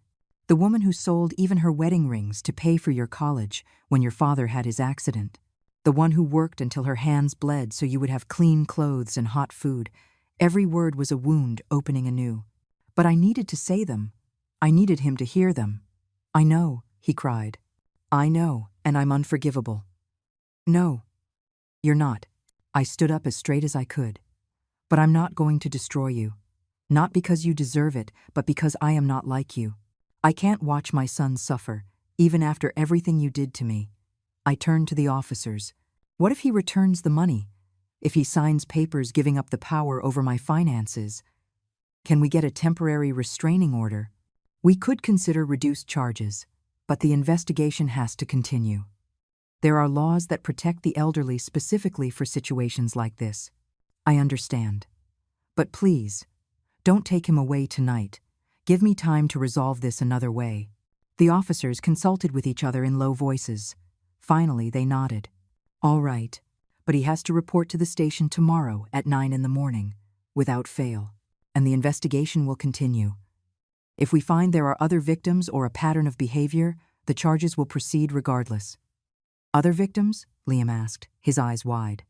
The woman who sold even her wedding rings to pay for your college when your father had his accident. The one who worked until her hands bled so you would have clean clothes and hot food. Every word was a wound opening anew. But I needed to say them. I needed him to hear them. I know, he cried. I know, and I'm unforgivable. No, you're not. I stood up as straight as I could. But I'm not going to destroy you. Not because you deserve it, but because I am not like you. I can't watch my son suffer, even after everything you did to me. I turned to the officers. What if he returns the money? If he signs papers giving up the power over my finances? Can we get a temporary restraining order? We could consider reduced charges, but the investigation has to continue. There are laws that protect the elderly specifically for situations like this. I understand. But please, don't take him away tonight. Give me time to resolve this another way. The officers consulted with each other in low voices. Finally, they nodded. All right, but he has to report to the station tomorrow at 9 in the morning, without fail. and the investigation will continue. If we find there are other victims or a pattern of behavior, the charges will proceed regardless. Other victims? Liam asked, his eyes wide.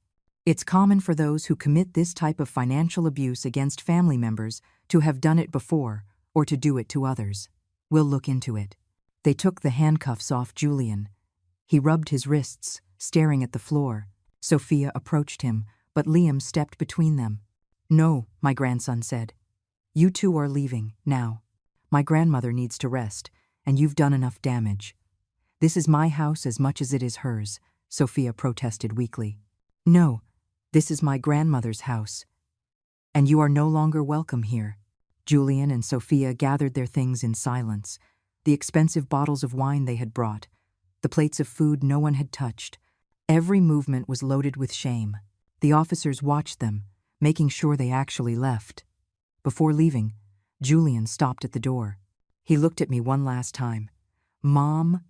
It's common for those who commit this type of financial abuse against family members to have done it before or to do it to others. We'll look into it. They took the handcuffs off Julian. He rubbed his wrists, staring at the floor. Sophia approached him, but Liam stepped between them. No, my grandson said. You two are leaving, now. My grandmother needs to rest, and you've done enough damage. This is my house as much as it is hers, Sophia protested weakly. No, this is my grandmother's house. And you are no longer welcome here. Julian and Sophia gathered their things in silence. The expensive bottles of wine they had brought, the plates of food no one had touched. Every movement was loaded with shame. The officers watched them, making sure they actually left. Before leaving, Julian stopped at the door. He looked at me one last time. Mom,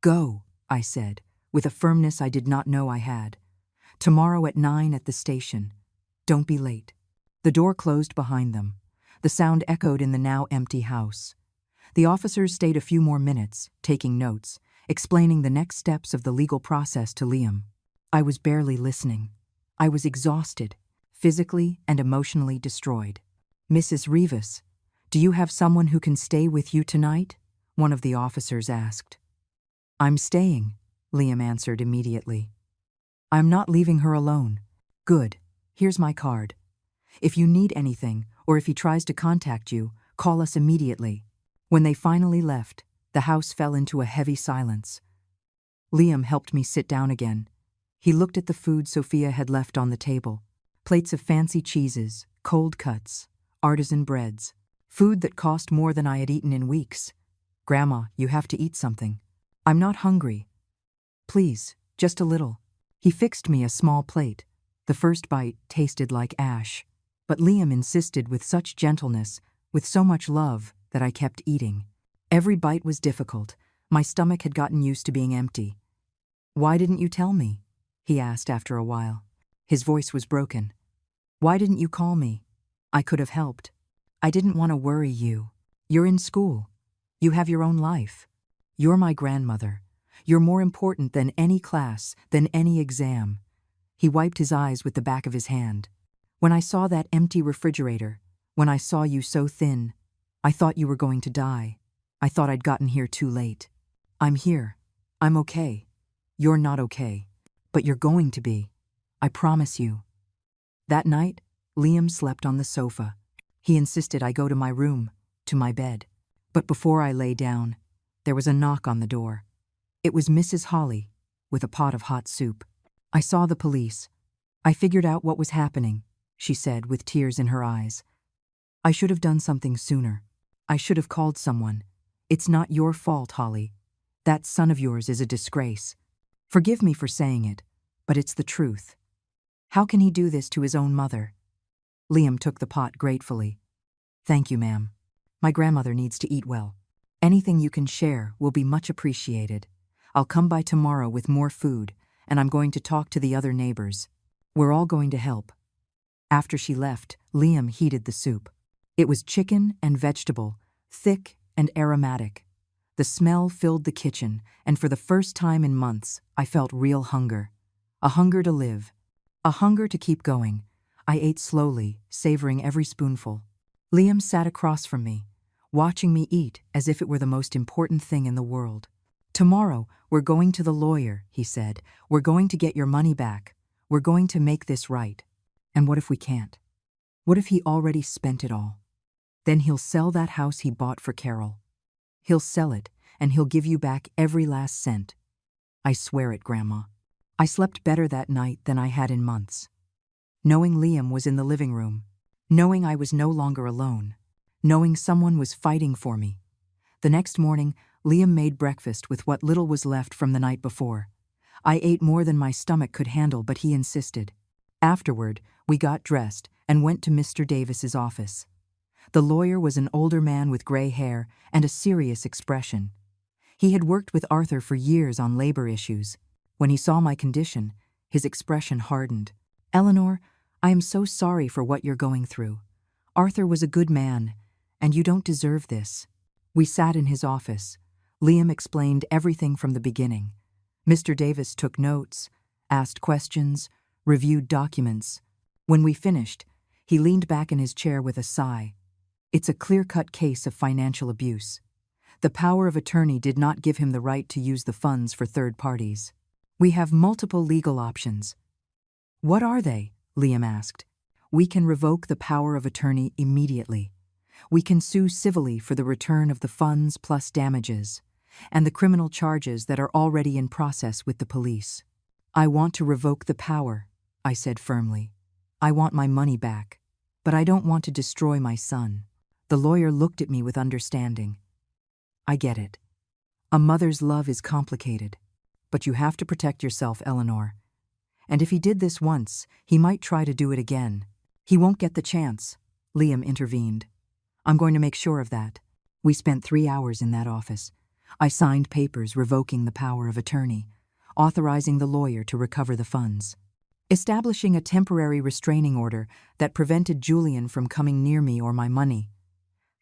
go, I said, with a firmness I did not know I had. Tomorrow at 9 at the station. Don't be late. The door closed behind them. The sound echoed in the now empty house. The officers stayed a few more minutes, taking notes, explaining the next steps of the legal process to Liam. I was barely listening. I was exhausted, physically and emotionally destroyed. Mrs. Rivas, do you have someone who can stay with you tonight? One of the officers asked. I'm staying, Liam answered immediately. I'm not leaving her alone. Good, here's my card. If you need anything, or if he tries to contact you, call us immediately. When they finally left, the house fell into a heavy silence. Liam helped me sit down again. He looked at the food Sophia had left on the table. Plates of fancy cheeses, cold cuts, artisan breads, food that cost more than I had eaten in weeks. Grandma, you have to eat something. I'm not hungry. Please, just a little. He fixed me a small plate. The first bite tasted like ash. But Liam insisted with such gentleness, with so much love, that I kept eating. Every bite was difficult. My stomach had gotten used to being empty. Why didn't you tell me? He asked after a while. His voice was broken. Why didn't you call me? I could have helped. I didn't want to worry you. You're in school. You have your own life. You're my grandmother. You're more important than any class, than any exam. He wiped his eyes with the back of his hand. When I saw that empty refrigerator, when I saw you so thin, I thought you were going to die. I thought I'd gotten here too late. I'm here. I'm okay. You're not okay. But you're going to be. I promise you. That night, Liam slept on the sofa. He insisted I go to my room, to my bed. But before I lay down, there was a knock on the door. It was Mrs. Holly, with a pot of hot soup. I saw the police. I figured out what was happening, she said with tears in her eyes. I should have done something sooner. I should have called someone. It's not your fault, Holly. That son of yours is a disgrace. Forgive me for saying it, but it's the truth. How can he do this to his own mother? Liam took the pot gratefully. Thank you, ma'am. My grandmother needs to eat well. Anything you can share will be much appreciated. I'll come by tomorrow with more food, and I'm going to talk to the other neighbors. We're all going to help. After she left, Liam heated the soup. It was chicken and vegetable, thick and aromatic. The smell filled the kitchen, and for the first time in months, I felt real hunger. A hunger to live. A hunger to keep going. I ate slowly, savoring every spoonful. Liam sat across from me, watching me eat as if it were the most important thing in the world. Tomorrow, we're going to the lawyer, he said. We're going to get your money back. We're going to make this right. And what if we can't? What if he already spent it all? Then he'll sell that house he bought for Carol. He'll sell it, and he'll give you back every last cent. I swear it, Grandma. I slept better that night than I had in months. Knowing Liam was in the living room, knowing I was no longer alone, knowing someone was fighting for me. The next morning, Liam made breakfast with what little was left from the night before. I ate more than my stomach could handle, but he insisted. Afterward, we got dressed and went to Mr. Davis's office. The lawyer was an older man with gray hair and a serious expression. He had worked with Arthur for years on labor issues. When he saw my condition, his expression hardened. Eleanor, I am so sorry for what you're going through. Arthur was a good man, and you don't deserve this. We sat in his office. Liam explained everything from the beginning. Mr. Davis took notes, asked questions, reviewed documents. When we finished, he leaned back in his chair with a sigh. It's a clear-cut case of financial abuse. The power of attorney did not give him the right to use the funds for third parties. We have multiple legal options. What are they? Liam asked. We can revoke the power of attorney immediately. We can sue civilly for the return of the funds plus damages, and the criminal charges that are already in process with the police. I want to revoke the power, I said firmly. I want my money back, but I don't want to destroy my son. The lawyer looked at me with understanding. I get it. A mother's love is complicated, but you have to protect yourself, Eleanor. And if he did this once, he might try to do it again. He won't get the chance, Liam intervened. I'm going to make sure of that. We spent 3 hours in that office. I signed papers revoking the power of attorney, authorizing the lawyer to recover the funds, establishing a temporary restraining order that prevented Julian from coming near me or my money.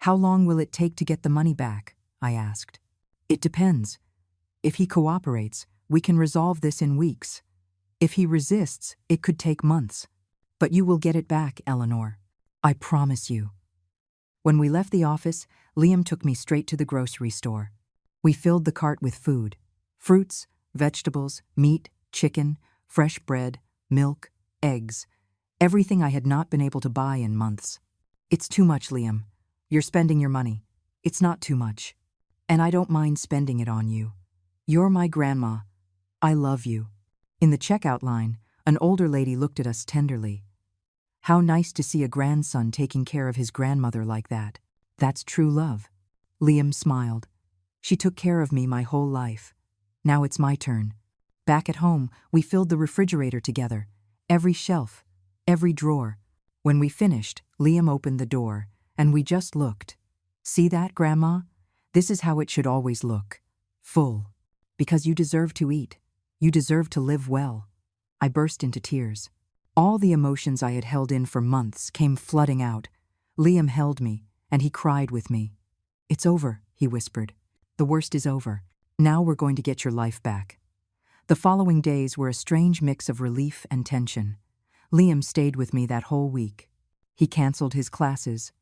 How long will it take to get the money back? I asked. It depends. If he cooperates, we can resolve this in weeks. If he resists, it could take months. But you will get it back, Eleanor. I promise you. When we left the office, Liam took me straight to the grocery store. We filled the cart with food: fruits, vegetables, meat, chicken, fresh bread, milk, eggs, everything I had not been able to buy in months. It's too much, Liam. You're spending your money. It's not too much. And I don't mind spending it on you. You're my grandma. I love you. In the checkout line, an older lady looked at us tenderly. How nice to see a grandson taking care of his grandmother like that. That's true love. Liam smiled. She took care of me my whole life. Now it's my turn. Back at home, we filled the refrigerator together. Every shelf, every drawer. When we finished, Liam opened the door, and we just looked. See that, Grandma? This is how it should always look. Full. Because you deserve to eat. You deserve to live well. I burst into tears. All the emotions I had held in for months came flooding out. Liam held me, and he cried with me. It's over, he whispered. The worst is over. Now we're going to get your life back. The following days were a strange mix of relief and tension. Liam stayed with me that whole week. He canceled his classes,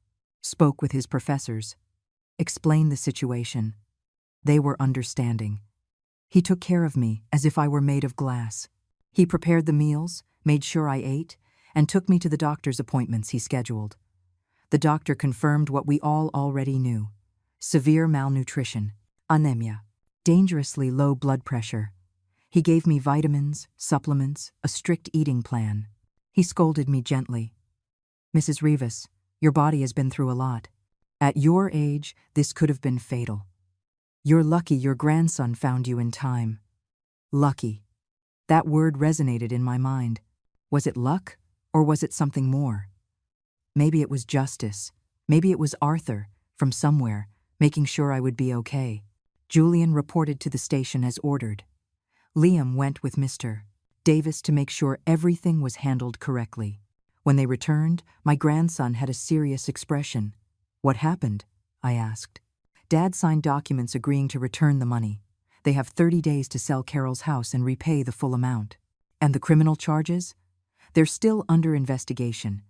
spoke with his professors, explained the situation. They were understanding. He took care of me as if I were made of glass. He prepared the meals, made sure I ate, and took me to the doctor's appointments he scheduled. The doctor confirmed what we all already knew: severe malnutrition, anemia, dangerously low blood pressure. He gave me vitamins, supplements, a strict eating plan. He scolded me gently. Mrs. Rivas, your body has been through a lot. At your age, this could have been fatal. You're lucky your grandson found you in time. Lucky. That word resonated in my mind. Was it luck, or was it something more? Maybe it was justice. Maybe it was Arthur, from somewhere, making sure I would be okay. Julian reported to the station as ordered. Liam went with Mr. Davis to make sure everything was handled correctly. When they returned, my grandson had a serious expression. What happened? I asked. Dad signed documents agreeing to return the money. They have 30 days to sell Carol's house and repay the full amount. And the criminal charges? They're still under investigation.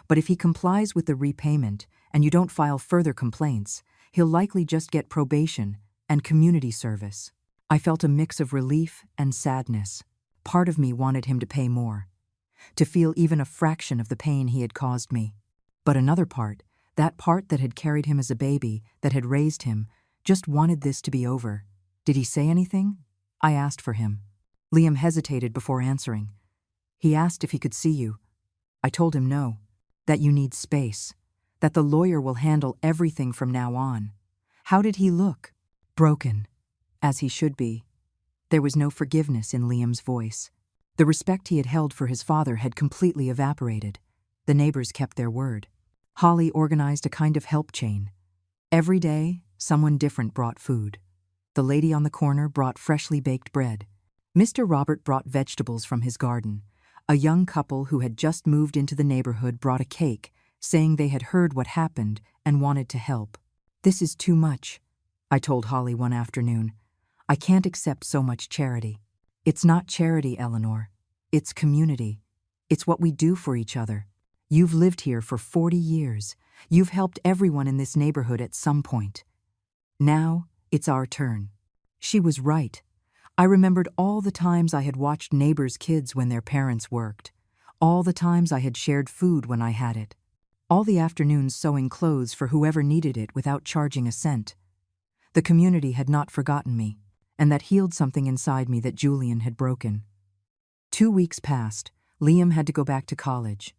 But if he complies with the repayment and you don't file further complaints, he'll likely just get probation and community service. I felt a mix of relief and sadness. Part of me wanted him to pay more, to feel even a fraction of the pain he had caused me. But another part, that part that had carried him as a baby, that had raised him, just wanted this to be over. Did he say anything? I asked for him. Liam hesitated before answering. He asked if he could see you. I told him no, that you need space, that the lawyer will handle everything from now on. How did he look? Broken, as he should be. There was no forgiveness in Liam's voice. The respect he had held for his father had completely evaporated. The neighbors kept their word. Holly organized a kind of help chain. Every day, someone different brought food. The lady on the corner brought freshly baked bread. Mr. Robert brought vegetables from his garden. A young couple who had just moved into the neighborhood brought a cake, saying they had heard what happened and wanted to help. "This is too much," I told Holly one afternoon. "I can't accept so much charity." "It's not charity, Eleanor. It's community. It's what we do for each other. You've lived here for 40 years. You've helped everyone in this neighborhood at some point. Now, it's our turn." She was right. I remembered all the times I had watched neighbors' kids when their parents worked, all the times I had shared food when I had it, all the afternoons sewing clothes for whoever needed it without charging a cent. The community had not forgotten me, and that healed something inside me that Julian had broken. 2 weeks passed. Liam had to go back to college.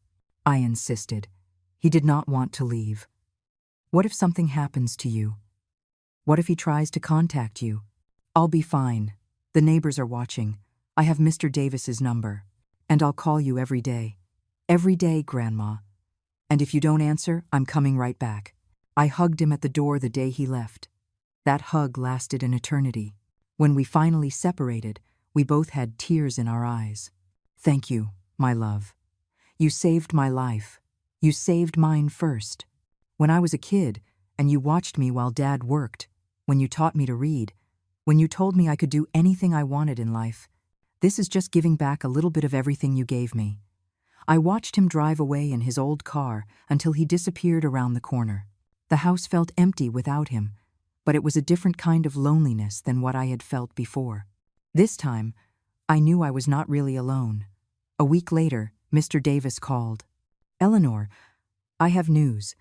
I insisted. He did not want to leave. "What if something happens to you? What if he tries to contact you?" "I'll be fine. The neighbors are watching. I have Mr. Davis's number. And I'll call you every day." "Every day, Grandma. And if you don't answer, I'm coming right back." I hugged him at the door the day he left. That hug lasted an eternity. When we finally separated, we both had tears in our eyes. "Thank you, my love. You saved my life. You saved mine first. When I was a kid, and you watched me while Dad worked, when you taught me to read, when you told me I could do anything I wanted in life, this is just giving back a little bit of everything you gave me." I watched him drive away in his old car until he disappeared around the corner. The house felt empty without him, but it was a different kind of loneliness than what I had felt before. This time, I knew I was not really alone. A week later, Mr. Davis called. "Eleanor, I have news.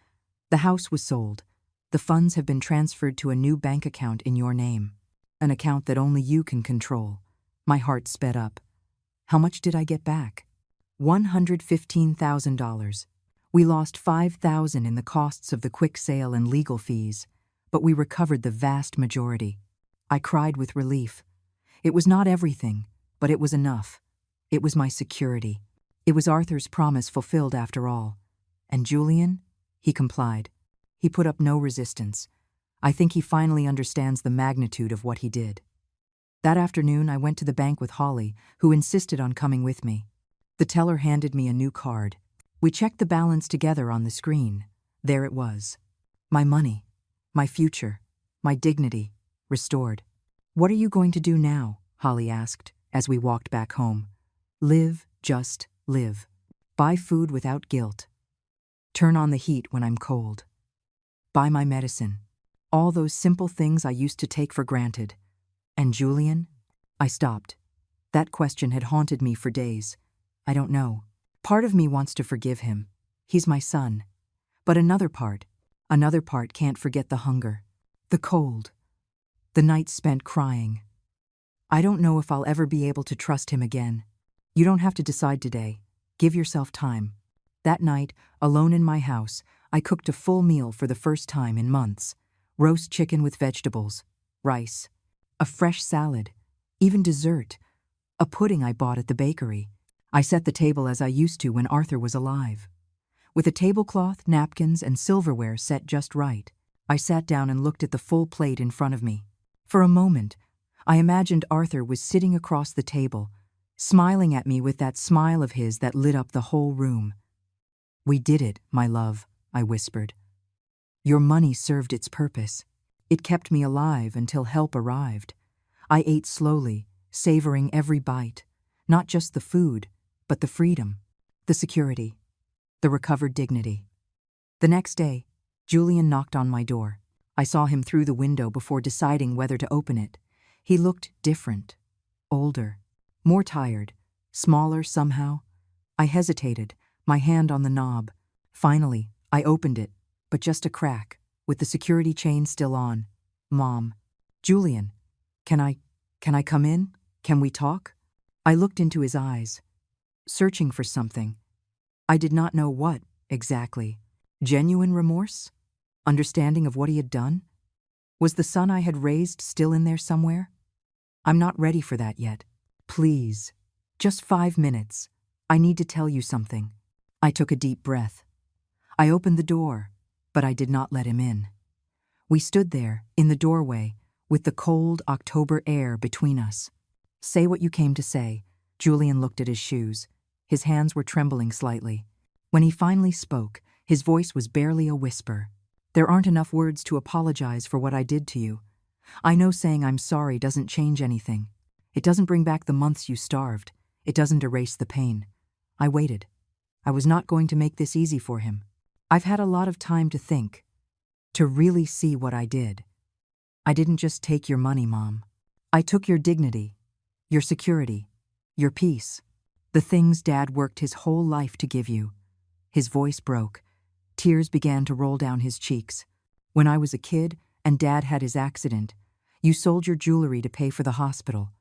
The house was sold. The funds have been transferred to a new bank account in your name, an account that only you can control." My heart sped up. How much did I get back? $115,000. We lost $5,000 in the costs of the quick sale and legal fees, but we recovered the vast majority. I cried with relief. It was not everything, but it was enough. It was my security. It was Arthur's promise fulfilled after all. And Julian? He complied. He put up no resistance. I think he finally understands the magnitude of what he did. That afternoon, I went to the bank with Holly, who insisted on coming with me. The teller handed me a new card. We checked the balance together on the screen. There it was. My money, my future, my dignity, restored. "What are you going to do now?" Holly asked, as we walked back home. "Live, just live. Buy food without guilt. Turn on the heat when I'm cold. Buy my medicine. All those simple things I used to take for granted. And Julian?" I stopped. That question had haunted me for days. I don't know. Part of me wants to forgive him. He's my son. But another part can't forget the hunger, the cold, the nights spent crying. I don't know if I'll ever be able to trust him again. You don't have to decide today. Give yourself time. That night, alone in my house, I cooked a full meal for the first time in months. Roast chicken with vegetables, rice, a fresh salad, even dessert, a pudding I bought at the bakery. I set the table as I used to when Arthur was alive. With a tablecloth, napkins, and silverware set just right, I sat down and looked at the full plate in front of me. For a moment, I imagined Arthur was sitting across the table, smiling at me with that smile of his that lit up the whole room. "We did it, my love," I whispered. "Your money served its purpose. It kept me alive until help arrived. I ate slowly, savoring every bite, not just the food, but the freedom, the security, the recovered dignity." The next day, Julian knocked on my door. I saw him through the window before deciding whether to open it. He looked different, older, more tired, smaller somehow. I hesitated, my hand on the knob. Finally, I opened it, but just a crack, with the security chain still on. "Mom." "Julian, can I come in? Can we talk?" I looked into his eyes, searching for something. I did not know what, exactly. Genuine remorse? Understanding of what he had done? Was the son I had raised still in there somewhere? "I'm not ready for that yet. Please. Just 5 minutes. I need to tell you something." I took a deep breath. I opened the door, but I did not let him in. We stood there, in the doorway, with the cold October air between us. "Say what you came to say." Julian looked at his shoes. His hands were trembling slightly. When he finally spoke, His voice was barely a whisper. "There aren't enough words to apologize for what I did to you. I know saying I'm sorry doesn't change anything. It doesn't bring back the months you starved. It doesn't erase the pain." I waited. I was not going to make this easy for him. I've had a lot of time to think, to really see what I did. I didn't just take your money, Mom. I took your dignity, your security, your peace, the things Dad worked his whole life to give you. His voice broke. Tears began to roll down his cheeks. "When I was a kid and Dad had his accident, you sold your jewelry to pay for the hospital.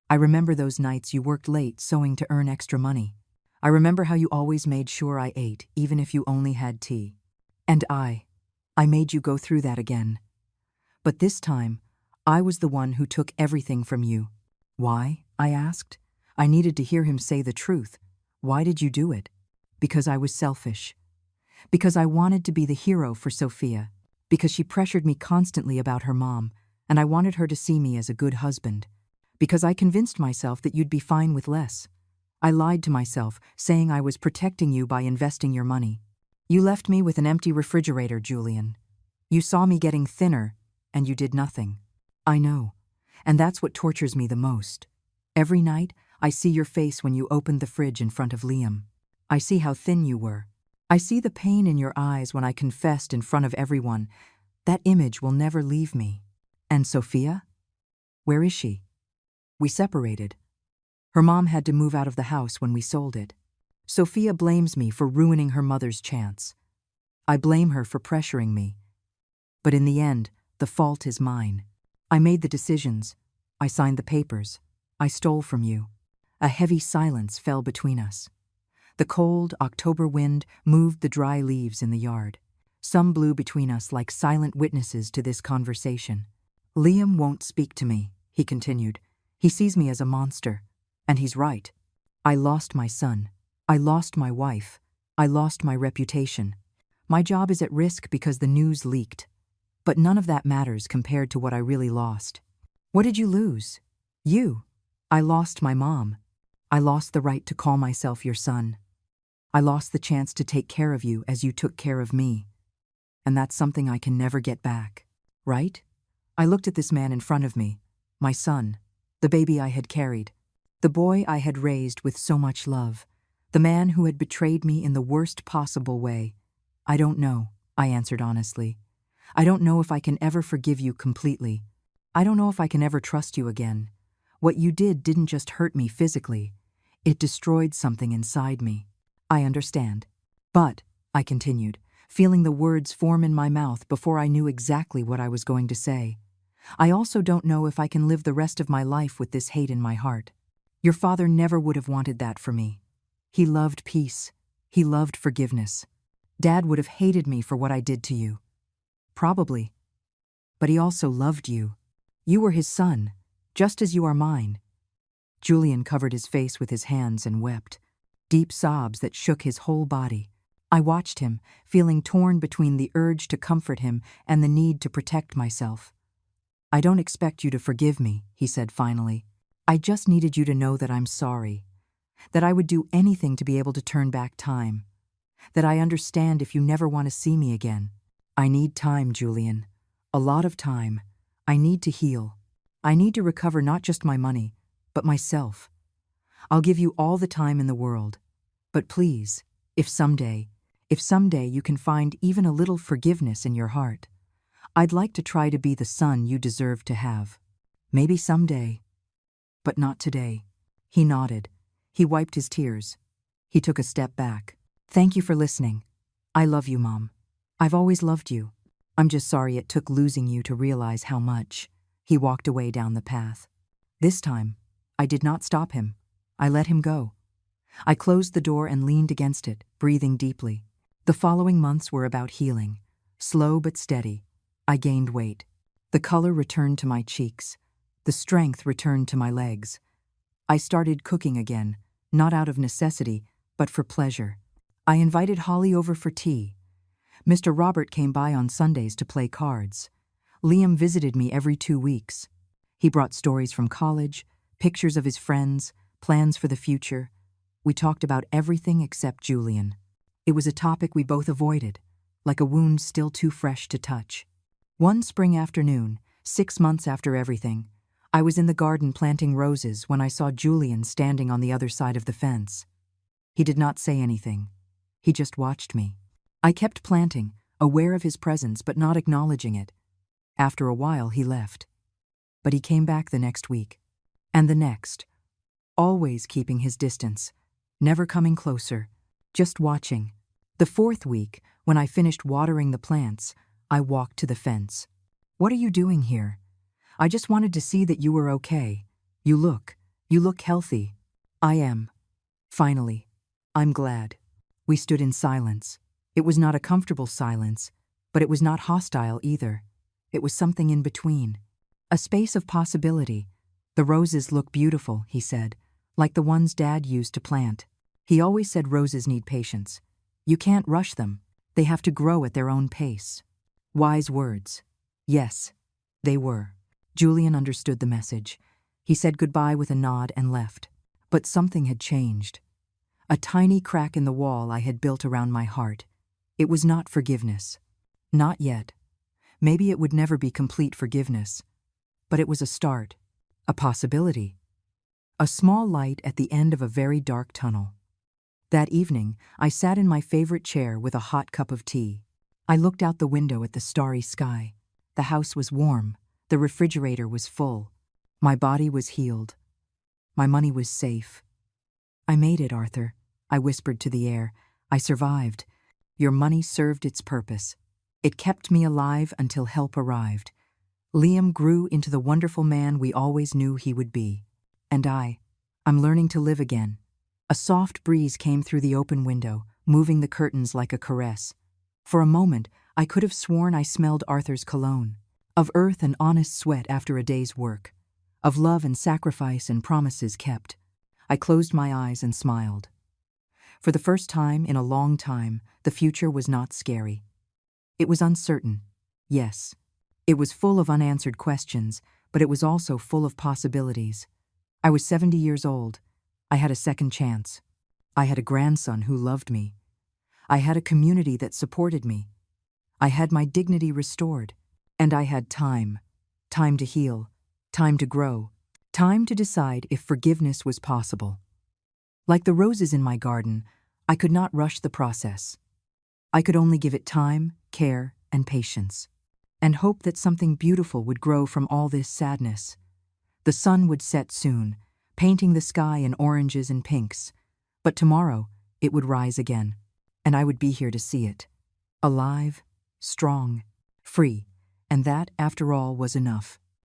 I remember those nights you worked late sewing to earn extra money. I remember how you always made sure I ate, even if you only had tea. And I made you go through that again. But this time, I was the one who took everything from you." "Why?" I asked. I needed to hear him say the truth. "Why did you do it?" "Because I was selfish. Because I wanted to be the hero for Sophia. Because she pressured me constantly about her mom, and I wanted her to see me as a good husband. Because I convinced myself that you'd be fine with less. I lied to myself, saying I was protecting you by investing your money. You left me with an empty refrigerator, Julian. You saw me getting thinner, and you did nothing. I know, and that's what tortures me the most. Every night, I see your face when you opened the fridge in front of Liam. I see how thin you were. I see the pain in your eyes when I confessed in front of everyone. That image will never leave me. And Sophia? Where is she?" "We separated. Her mom had to move out of the house when we sold it. Sophia blames me for ruining her mother's chance. I blame her for pressuring me. But in the end, the fault is mine. I made the decisions. I signed the papers. I stole from you." A heavy silence fell between us. The cold October wind moved the dry leaves in the yard. Some blew between us like silent witnesses to this conversation. "Liam won't speak to me," he continued. "He sees me as a monster. And he's right. I lost my son. I lost my wife. I lost my reputation. My job is at risk because the news leaked. But none of that matters compared to what I really lost." "What did you lose?" "You. I lost my mom. I lost the right to call myself your son. I lost the chance to take care of you as you took care of me. And that's something I can never get back. Right?" I looked at this man in front of me, my son, the baby I had carried, the boy I had raised with so much love, the man who had betrayed me in the worst possible way. "I don't know," I answered honestly. "I don't know if I can ever forgive you completely. I don't know if I can ever trust you again. What you did didn't just hurt me physically. It destroyed something inside me. I understand. But," I continued, feeling the words form in my mouth before I knew exactly what I was going to say, "I also don't know if I can live the rest of my life with this hate in my heart. Your father never would have wanted that for me. He loved peace. He loved forgiveness. Dad would have hated me for what I did to you. Probably. But he also loved you. You were his son, just as you are mine." Julian covered his face with his hands and wept, deep sobs that shook his whole body. I watched him, feeling torn between the urge to comfort him and the need to protect myself. "I don't expect you to forgive me," he said finally. "I just needed you to know that I'm sorry, that I would do anything to be able to turn back time, that I understand if you never want to see me again. I need time, Julian. A lot of time. I need to heal. I need to recover not just my money, but myself. I'll give you all the time in the world. But please, if someday you can find even a little forgiveness in your heart, I'd like to try to be the son you deserve to have. Maybe someday, but not today." He nodded. He wiped his tears. He took a step back. "Thank you for listening. I love you, Mom. I've always loved you. I'm just sorry it took losing you to realize how much." He walked away down the path. This time, I did not stop him. I let him go. I closed the door and leaned against it, breathing deeply. The following months were about healing. Slow but steady. I gained weight. The color returned to my cheeks. The strength returned to my legs. I started cooking again, not out of necessity, but for pleasure. I invited Holly over for tea. Mr. Robert came by on Sundays to play cards. Liam visited me every 2 weeks. He brought stories from college, pictures of his friends, plans for the future. We talked about everything except Julian. It was a topic we both avoided, like a wound still too fresh to touch. One spring afternoon, 6 months after everything, I was in the garden planting roses when I saw Julian standing on the other side of the fence. He did not say anything. He just watched me. I kept planting, aware of his presence but not acknowledging it. After a while, he left. But he came back the next week. And the next. Always keeping his distance. Never coming closer. Just watching. The fourth week, when I finished watering the plants, I walked to the fence. "What are you doing here?" "I just wanted to see that you were okay. You look healthy." "I am. Finally. I'm glad." We stood in silence. It was not a comfortable silence, but it was not hostile either. It was something in between. A space of possibility. "The roses look beautiful," he said, "like the ones Dad used to plant. He always said roses need patience. You can't rush them. They have to grow at their own pace." Wise words. Yes, they were. Julian understood the message. He said goodbye with a nod and left. But something had changed. A tiny crack in the wall I had built around my heart. It was not forgiveness. Not yet. Maybe it would never be complete forgiveness. But it was a start. A possibility. A small light at the end of a very dark tunnel. That evening, I sat in my favorite chair with a hot cup of tea. I looked out the window at the starry sky. The house was warm. The refrigerator was full. My body was healed. My money was safe. "I made it, Arthur," I whispered to the air. "I survived. Your money served its purpose. It kept me alive until help arrived. Liam grew into the wonderful man we always knew he would be. And I'm learning to live again." A soft breeze came through the open window, moving the curtains like a caress. For a moment, I could have sworn I smelled Arthur's cologne, of earth and honest sweat after a day's work, of love and sacrifice and promises kept. I closed my eyes and smiled. For the first time in a long time, the future was not scary. It was uncertain, yes. It was full of unanswered questions, but it was also full of possibilities. I was 70 years old. I had a second chance. I had a grandson who loved me. I had a community that supported me. I had my dignity restored. And I had time. Time to heal. Time to grow. Time to decide if forgiveness was possible. Like the roses in my garden, I could not rush the process. I could only give it time, care, and patience, and hope that something beautiful would grow from all this sadness. The sun would set soon, painting the sky in oranges and pinks, but tomorrow it would rise again, and I would be here to see it. Alive, strong, free, and that, after all, was enough.